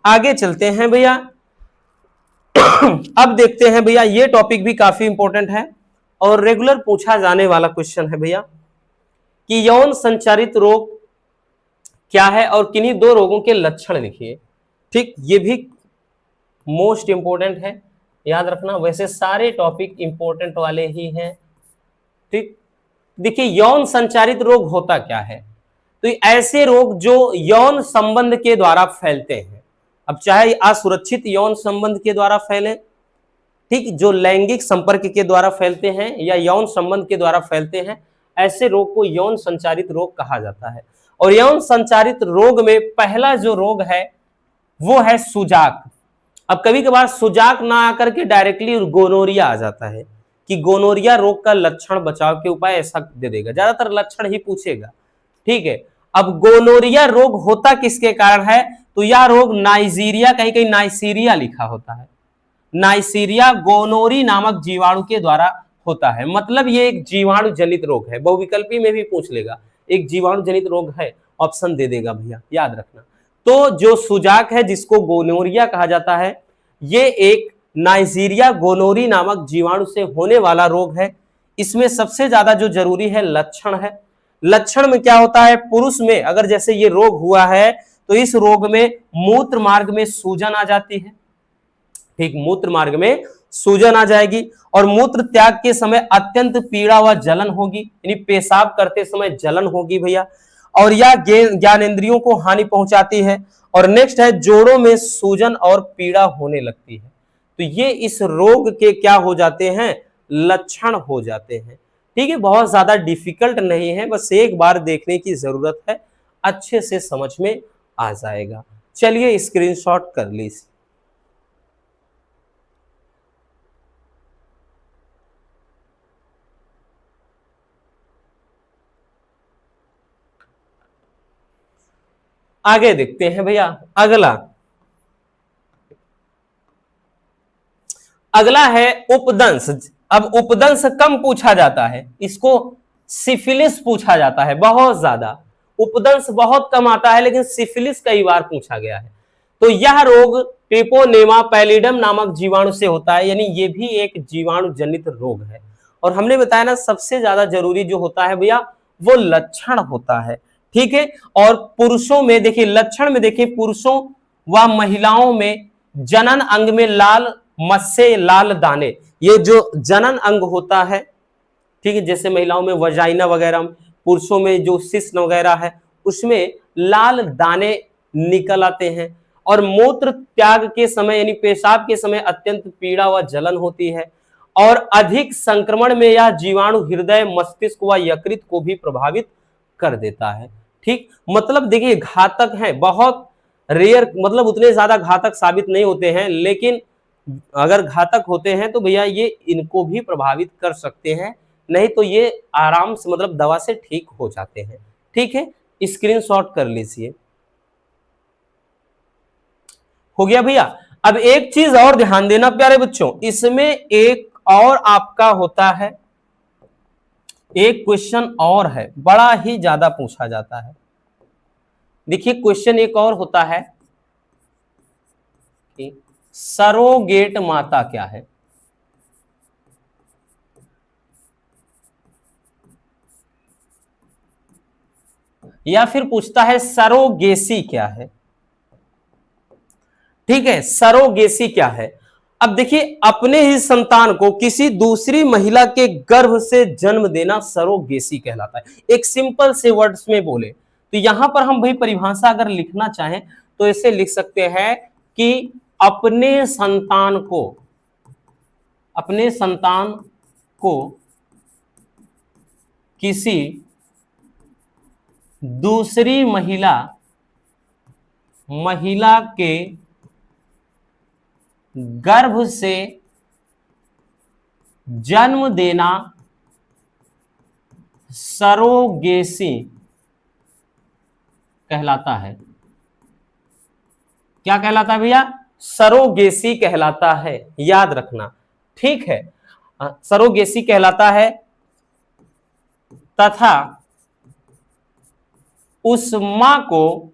आगे चलते हैं भैया। अब देखते हैं भैया, ये टॉपिक भी काफी इंपॉर्टेंट है और रेगुलर पूछा जाने वाला क्वेश्चन है भैया कि यौन संचारित रोग क्या है और किन्हीं दो रोगों के लक्षण लिखिए। ठीक, ये भी मोस्ट इंपॉर्टेंट है, याद रखना। वैसे सारे टॉपिक इंपॉर्टेंट वाले ही हैं। ठीक, देखिए यौन संचारित रोग होता क्या है, तो ऐसे रोग जो यौन संबंध के द्वारा फैलते हैं। अब चाहे असुरक्षित यौन संबंध के द्वारा फैले, ठीक, जो लैंगिक संपर्क के द्वारा फैलते हैं या यौन संबंध के द्वारा फैलते हैं, ऐसे रोग को यौन संचारित रोग कहा जाता है। और यौन संचारित रोग में पहला जो रोग है वो है सुजाक। अब कभी कभार सुजाक ना आकर के डायरेक्टली गोनोरिया आ जाता है कि गोनोरिया रोग का लक्षण, बचाव के उपाय, ऐसा दे देगा, ज्यादातर लक्षण ही पूछेगा। ठीक है, अब गोनोरिया रोग होता किसके कारण है, तो यह रोग नाइजीरिया, कहीं कहीं नाइसीरिया लिखा होता है, नाइसीरिया गोनोरी नामक जीवाणु के द्वारा होता है। मतलब ये एक जीवाणु जनित रोग है, बहुविकल्पी में भी पूछ लेगा, एक जीवाणु जनित रोग है, ऑप्शन दे देगा भैया, याद रखना। तो जो सुजाक है जिसको गोनोरिया कहा जाता है, ये एक नाइजीरिया गोनोरी नामक जीवाणु से होने वाला रोग है। इसमें सबसे ज्यादा जो जरूरी है लक्षण है। लक्षण में क्या होता है, पुरुष में अगर जैसे ये रोग हुआ है तो इस रोग में मूत्र मार्ग में सूजन आ जाती है। ठीक, मूत्र मार्ग में सूजन आ जाएगी और मूत्र त्याग के समय अत्यंत पीड़ा व जलन होगी, यानी पेशाब करते समय जलन होगी भैया। और यह ज्ञानेंद्रियों को हानि पहुंचाती है। और नेक्स्ट है जोड़ों में सूजन और पीड़ा होने लगती है। तो ये इस रोग के क्या हो जाते हैं, लक्षण हो जाते हैं। ठीक है, बहुत ज्यादा डिफिकल्ट नहीं है, बस एक बार देखने की जरूरत है, अच्छे से समझ में आ जाएगा। चलिए स्क्रीनशॉट कर लीजिए। आगे देखते हैं भैया। अगला है उपदंश। अब उपदंश कम पूछा जाता है, इसको सिफिलिस पूछा जाता है बहुत ज्यादा। उपदंश बहुत कम आता है लेकिन सिफिलिस कई बार पूछा गया है। तो यह रोग ट्रिपोनेमा पैलिडम नामक जीवाणु से होता है, यानी ये भी एक जीवाणु जनित रोग है। और हमने बताया ना, सबसे ज्यादा जरूरी जो होता है भैया वो लक्षण होता है। ठीक है, और पुरुषों में देखिए, लक्षण में देखिए, पुरुषों व महिलाओं में जनन अंग में लाल मस्से, लाल दाने, ये जो जनन अंग होता है, ठीक है, जैसे महिलाओं में वजाइना वगैरह, पुरुषों में जो शिश्न वगैरह है उसमें लाल दाने निकल आते हैं। और मूत्र त्याग के समय यानी पेशाब के समय अत्यंत पीड़ा व जलन होती है। और अधिक संक्रमण में यह जीवाणु हृदय, मस्तिष्क व यकृत को भी प्रभावित कर देता है। ठीक, मतलब देखिए घातक है, बहुत रेयर, मतलब उतने ज्यादा घातक साबित नहीं होते हैं, लेकिन अगर घातक होते हैं तो भैया ये इनको भी प्रभावित कर सकते हैं, नहीं तो ये आराम से मतलब दवा से ठीक हो जाते हैं। ठीक है, स्क्रीनशॉट कर लीजिए। हो गया भैया। अब एक चीज और ध्यान देना प्यारे बच्चों, इसमें एक और आपका होता है, एक क्वेश्चन और है, बड़ा ही ज्यादा पूछा जाता है। देखिए क्वेश्चन एक और होता है कि सरोगेट माता क्या है। या फिर पूछता है सरोगेसी क्या है। ठीक है, सरोगेसी क्या है। अब देखिए, अपने ही संतान को किसी दूसरी महिला के गर्भ से जन्म देना सरोगेसी कहलाता है। एक सिंपल से वर्ड्स में बोले तो यहां पर हम भाई परिभाषा अगर लिखना चाहें तो ऐसे लिख सकते हैं कि अपने संतान को किसी दूसरी महिला के गर्भ से जन्म देना सरोगेसी कहलाता है। क्या कहलाता है भैया? सरोगेसी कहलाता है, याद रखना। ठीक है, सरोगेसी कहलाता है तथा उस मां को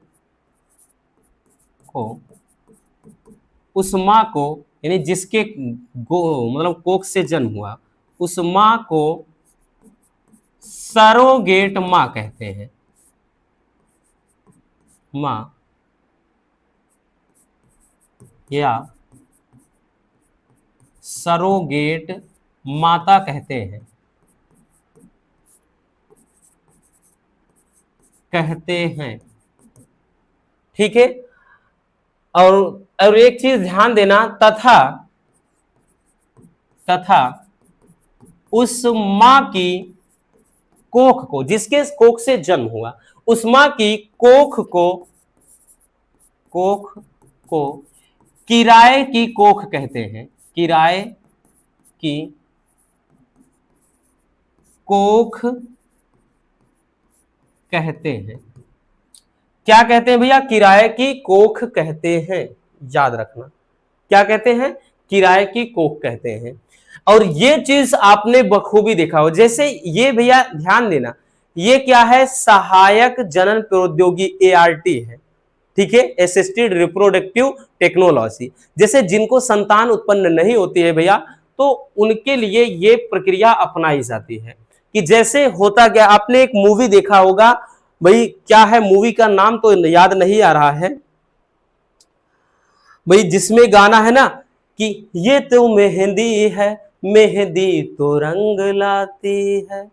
यानी जिसके मतलब कोख से जन्म हुआ, उस मां को सरोगेट मां कहते हैं। मां या सरोगेट माता कहते हैं। ठीक है, और एक चीज ध्यान देना, तथा उस मां की कोख को, जिसके कोख से जन्म हुआ, उस मां की कोख को किराए की कोख कहते हैं। किराए की कोख कहते हैं। क्या कहते हैं भैया? किराए की कोख कहते हैं, याद रखना। क्या कहते हैं? किराए की कोख कहते हैं। और ये चीज आपने बखूबी देखा हो, जैसे ये भैया ध्यान देना, ये क्या है? सहायक जनन प्रौद्योगिकी, ART है। ठीक है, असिस्टेड रिप्रोडक्टिव टेक्नोलॉजी। जैसे जिनको संतान उत्पन्न नहीं होती है भैया, तो उनके लिए ये प्रक्रिया अपनाई जाती है। कि जैसे होता क्या, आपने एक मूवी देखा होगा भाई, क्या है मूवी का नाम तो याद नहीं आ रहा है भाई, जिसमें गाना है ना कि ये तो मेहंदी है, मेहंदी तो रंग लाती है,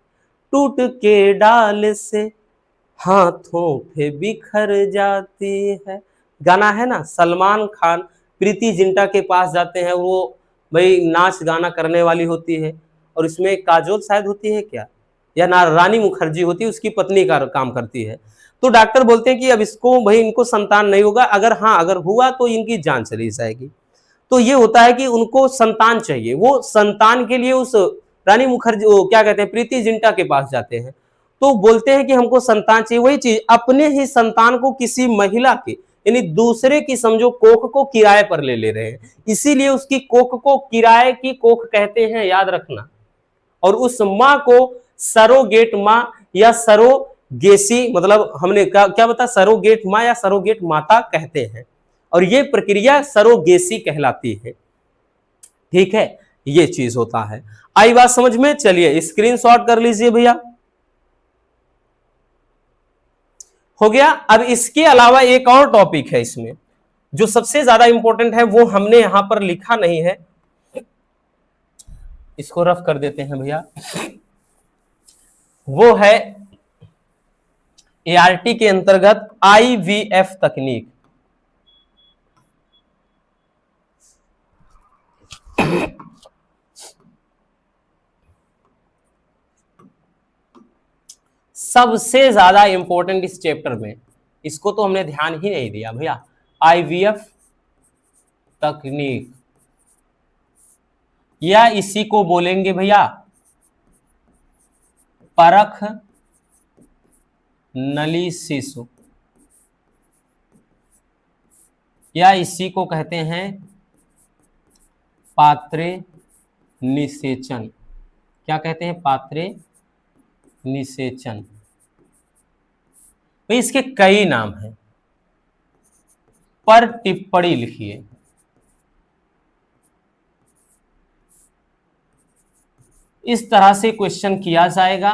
टूट के डाल से हाथों पे बिखर जाती है। गाना है ना, सलमान खान प्रीति जिंटा के पास जाते हैं, वो भाई नाच गाना करने वाली होती है, और इसमें काजोल शायद होती है क्या, या ना रानी मुखर्जी होती है, उसकी पत्नी का काम करती है। तो डॉक्टर बोलते हैं कि अब इसको भाई इनको संतान नहीं होगा, अगर हुआ तो इनकी जान चली जाएगी। तो ये होता है कि उनको संतान चाहिए, वो संतान के लिए उस रानी मुखर्जी, वो क्या कहते हैं, प्रीति जिंटा के पास जाते हैं। तो बोलते हैं कि हमको संतान चाहिए। वही चीज, अपने ही संतान को किसी महिला के यानी दूसरे की समझो कोख को किराए पर ले रहे हैं, इसीलिए उसकी कोख को किराए की कोख कहते हैं, याद रखना। और उस मां को सरोगेट मां या सरोगेसी, मतलब हमने क्या बता, सरोगेट मां या सरोगेट माता कहते हैं। और ये प्रक्रिया सरोगेसी कहलाती है। ठीक है, ये चीज होता है। आई बात समझ में? चलिए स्क्रीनशॉट कर लीजिए भैया। हो गया। अब इसके अलावा एक और टॉपिक है इसमें जो सबसे ज्यादा इंपॉर्टेंट है, वो हमने यहां पर लिखा नहीं है, इसको रफ कर देते हैं भैया। वो है ART के अंतर्गत IVF तकनीक। सबसे ज्यादा इंपॉर्टेंट इस चैप्टर में, इसको तो हमने ध्यान ही नहीं दिया भैया। IVF तकनीक, या इसी को बोलेंगे भैया परख नली शिशु, या इसी को कहते हैं पात्रे निषेचन। क्या कहते हैं? पात्रे निषेचन। भाई इसके कई नाम हैं, पर टिप्पणी लिखिए। इस तरह से क्वेश्चन किया जाएगा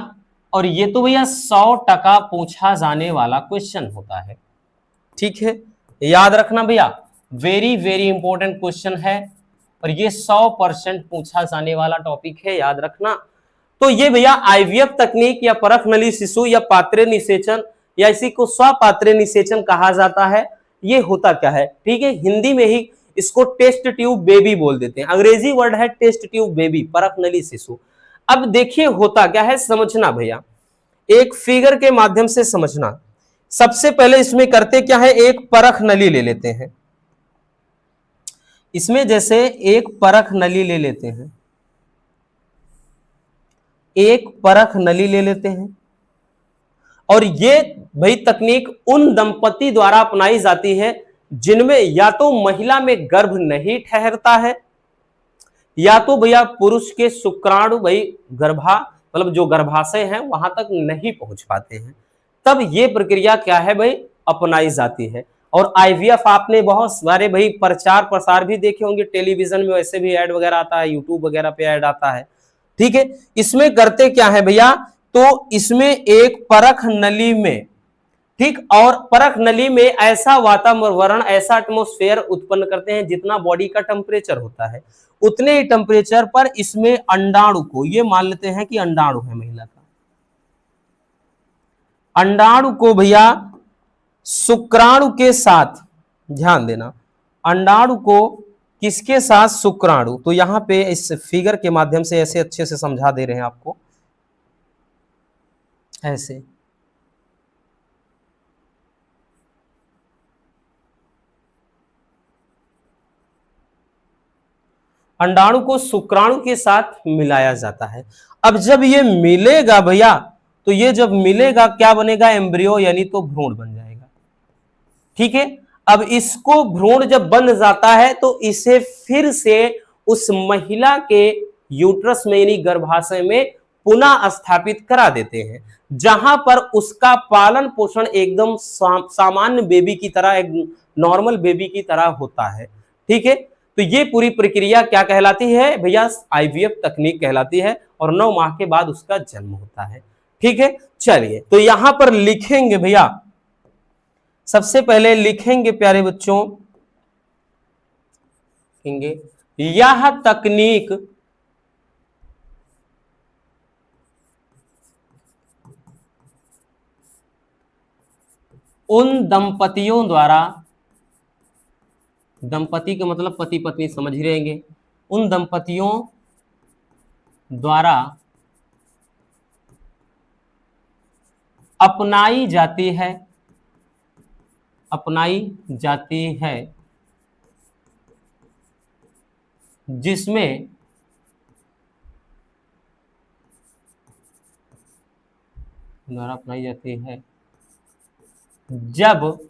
और ये तो भैया 100% पूछा जाने वाला क्वेश्चन होता है। ठीक है, याद रखना भैया, वेरी वेरी इंपॉर्टेंट क्वेश्चन है और ये 100% पूछा जाने वाला टॉपिक है, याद रखना। तो ये भैया आईवीएफ तकनीक या परख नली शिशु या पात्रे निषेचन या इसी को स्वपात्रे निषेचन कहा जाता है। ये होता क्या है, ठीक है, हिंदी में ही इसको टेस्ट ट्यूब बेबी बोल देते हैं, अंग्रेजी वर्ड है टेस्ट ट्यूब बेबी, परख नली शिशु। अब देखिए होता क्या है, समझना भैया, एक फिगर के माध्यम से समझना। सबसे पहले इसमें करते क्या है, एक परख नली ले लेते हैं। इसमें जैसे एक परख नली ले लेते हैं, एक परख नली ले लेते हैं, और ये भाई तकनीक उन दंपति द्वारा अपनाई जाती है जिनमें या तो महिला में गर्भ नहीं ठहरता है, या तो भैया पुरुष के शुक्राणु भाई गर्भा मतलब जो गर्भाशय है वहां तक नहीं पहुंच पाते हैं, तब ये प्रक्रिया क्या है भाई, अपनाई जाती है। और आईवीएफ आपने बहुत सारे भाई प्रचार प्रसार भी देखे होंगे, टेलीविजन में वैसे भी ऐड वगैरह आता है, यूट्यूब वगैरह पे ऐड आता है। ठीक है, इसमें करते क्या है भैया, तो इसमें एक परख नली में, ठीक, और परख नली में ऐसा वातावरण ऐसा एटमॉस्फेयर उत्पन्न करते हैं जितना बॉडी का टेम्परेचर होता है उतने ही टेम्परेचर पर इसमें अंडाणु को, ये मान लेते हैं कि अंडाणु है महिला का, अंडाणु को भैया शुक्राणु के साथ, ध्यान देना, अंडाणु को किसके साथ, शुक्राणु। तो यहां पे इस फिगर के माध्यम से ऐसे अच्छे से समझा दे रहे हैं आपको, ऐसे अंडाणु को शुक्राणु के साथ मिलाया जाता है। अब जब ये मिलेगा भैया, तो ये जब मिलेगा क्या बनेगा, एम्ब्रियो यानी तो भ्रूण बन जाएगा। ठीक है, अब इसको भ्रूण जब बन जाता है तो इसे फिर से उस महिला के यूट्रस में यानी गर्भाशय में पुनः स्थापित करा देते हैं, जहां पर उसका पालन पोषण एकदम सामान्य बेबी की तरह, एक नॉर्मल बेबी की तरह होता है। ठीक है, तो ये पूरी प्रक्रिया क्या कहलाती है भैया, आईवीएफ तकनीक कहलाती है, और 9 माह के बाद उसका जन्म होता है। ठीक है, चलिए तो यहां पर लिखेंगे भैया, सबसे पहले लिखेंगे प्यारे बच्चों, लिखेंगे यह तकनीक उन दंपतियों द्वारा, दंपति का मतलब पति पत्नी समझ ही रहेंगे, उन दंपतियों द्वारा अपनाई जाती है, अपनाई जाती है, जिसमें द्वारा अपनाई जाती है जब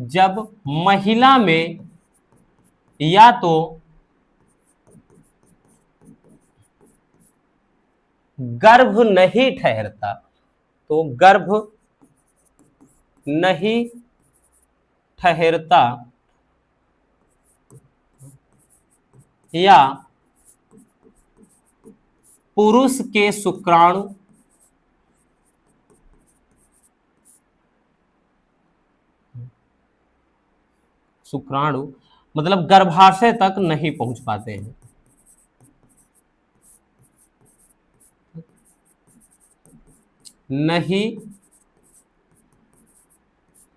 जब महिला में या तो गर्भ नहीं ठहरता, तो गर्भ नहीं ठहरता या पुरुष के शुक्राणु मतलब गर्भाशय तक नहीं पहुंच पाते हैं, नहीं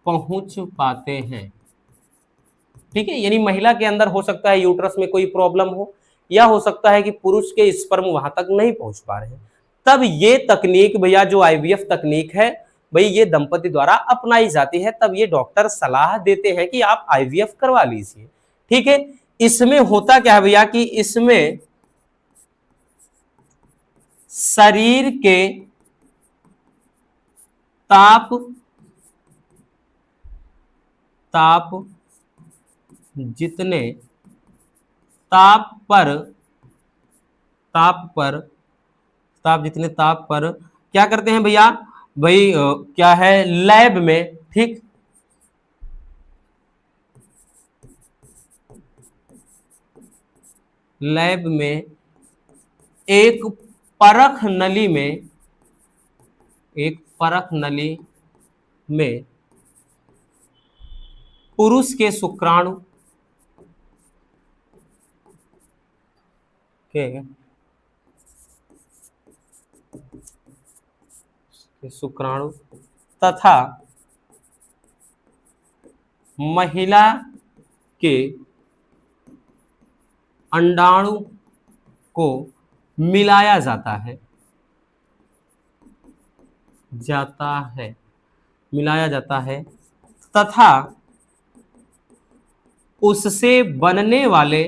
पहुंच पाते हैं। ठीक है, यानी महिला के अंदर हो सकता है यूट्रस में कोई प्रॉब्लम हो, या हो सकता है कि पुरुष के स्पर्म वहां तक नहीं पहुंच पा रहे हैं, तब ये तकनीक भैया जो आईवीएफ तकनीक है भाई ये दंपति द्वारा अपनाई जाती है, तब ये डॉक्टर सलाह देते हैं कि आप आईवीएफ करवा लीजिए। ठीक है, इसमें होता क्या है भैया कि इसमें शरीर के ताप जितने जितने ताप पर क्या करते हैं भैया, भाई क्या है, लैब में, ठीक, लैब में एक परख नली में, एक परख नली में पुरुष के शुक्राणु के शुक्राणु तथा महिला के अंडाणु को मिलाया जाता है, मिलाया जाता है तथा उससे बनने वाले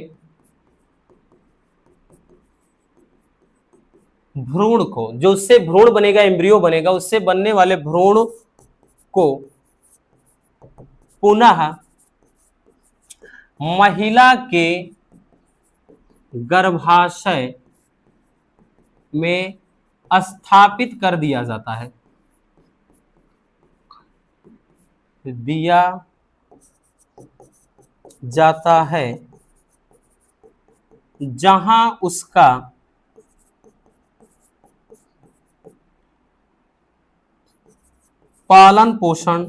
भ्रूण को, जो उससे भ्रूण बनेगा, एम्ब्रियो बनेगा, उससे बनने वाले भ्रूण को पुनः महिला के गर्भाशय में स्थापित कर दिया जाता है, जहां उसका पालन पोषण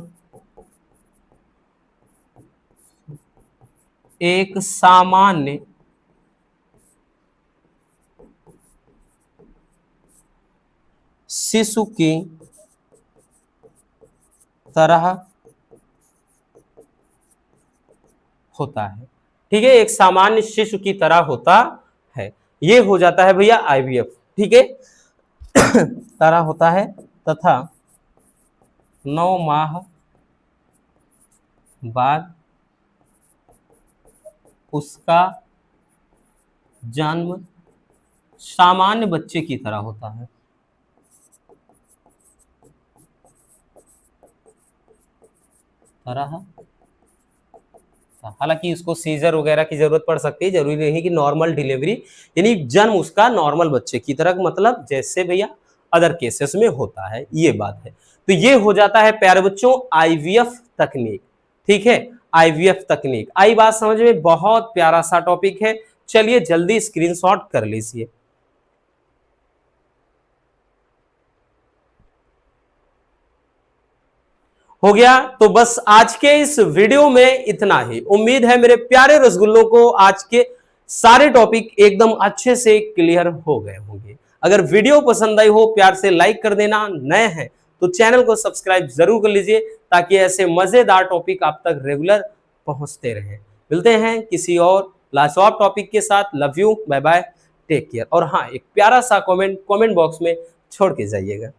एक सामान्य शिशु की तरह होता है। ठीक है, एक सामान्य शिशु की तरह होता है। ये हो जाता है भैया आईवीएफ। ठीक है, तरह होता है तथा 9 माह बाद उसका जन्म सामान्य बच्चे की तरह होता है। तरह, हालांकि इसको सीजर वगैरह की जरूरत पड़ सकती है, जरूरी नहीं कि नॉर्मल डिलीवरी, यानी जन्म उसका नॉर्मल बच्चे की तरह, मतलब जैसे भैया अदर केसेस में होता है, ये बात है। तो ये हो जाता है प्यारे बच्चों आईवीएफ तकनीक। ठीक है, आईवीएफ तकनीक आई बात समझ में, बहुत प्यारा सा टॉपिक है। चलिए जल्दी स्क्रीनशॉट कर लीजिए। हो गया, तो बस आज के इस वीडियो में इतना ही। उम्मीद है मेरे प्यारे रसगुल्लों को आज के सारे टॉपिक एकदम अच्छे से क्लियर हो गए होंगे। अगर वीडियो पसंद आई हो प्यार से लाइक कर देना, नए हैं तो चैनल को सब्सक्राइब जरूर कर लीजिए ताकि ऐसे मजेदार टॉपिक आप तक रेगुलर पहुंचते रहें। मिलते हैं किसी और लाजवाब टॉपिक के साथ। Love you, bye bye, take care. और हाँ, एक प्यारा सा कमेंट बॉक्स में छोड़ के जाइएगा।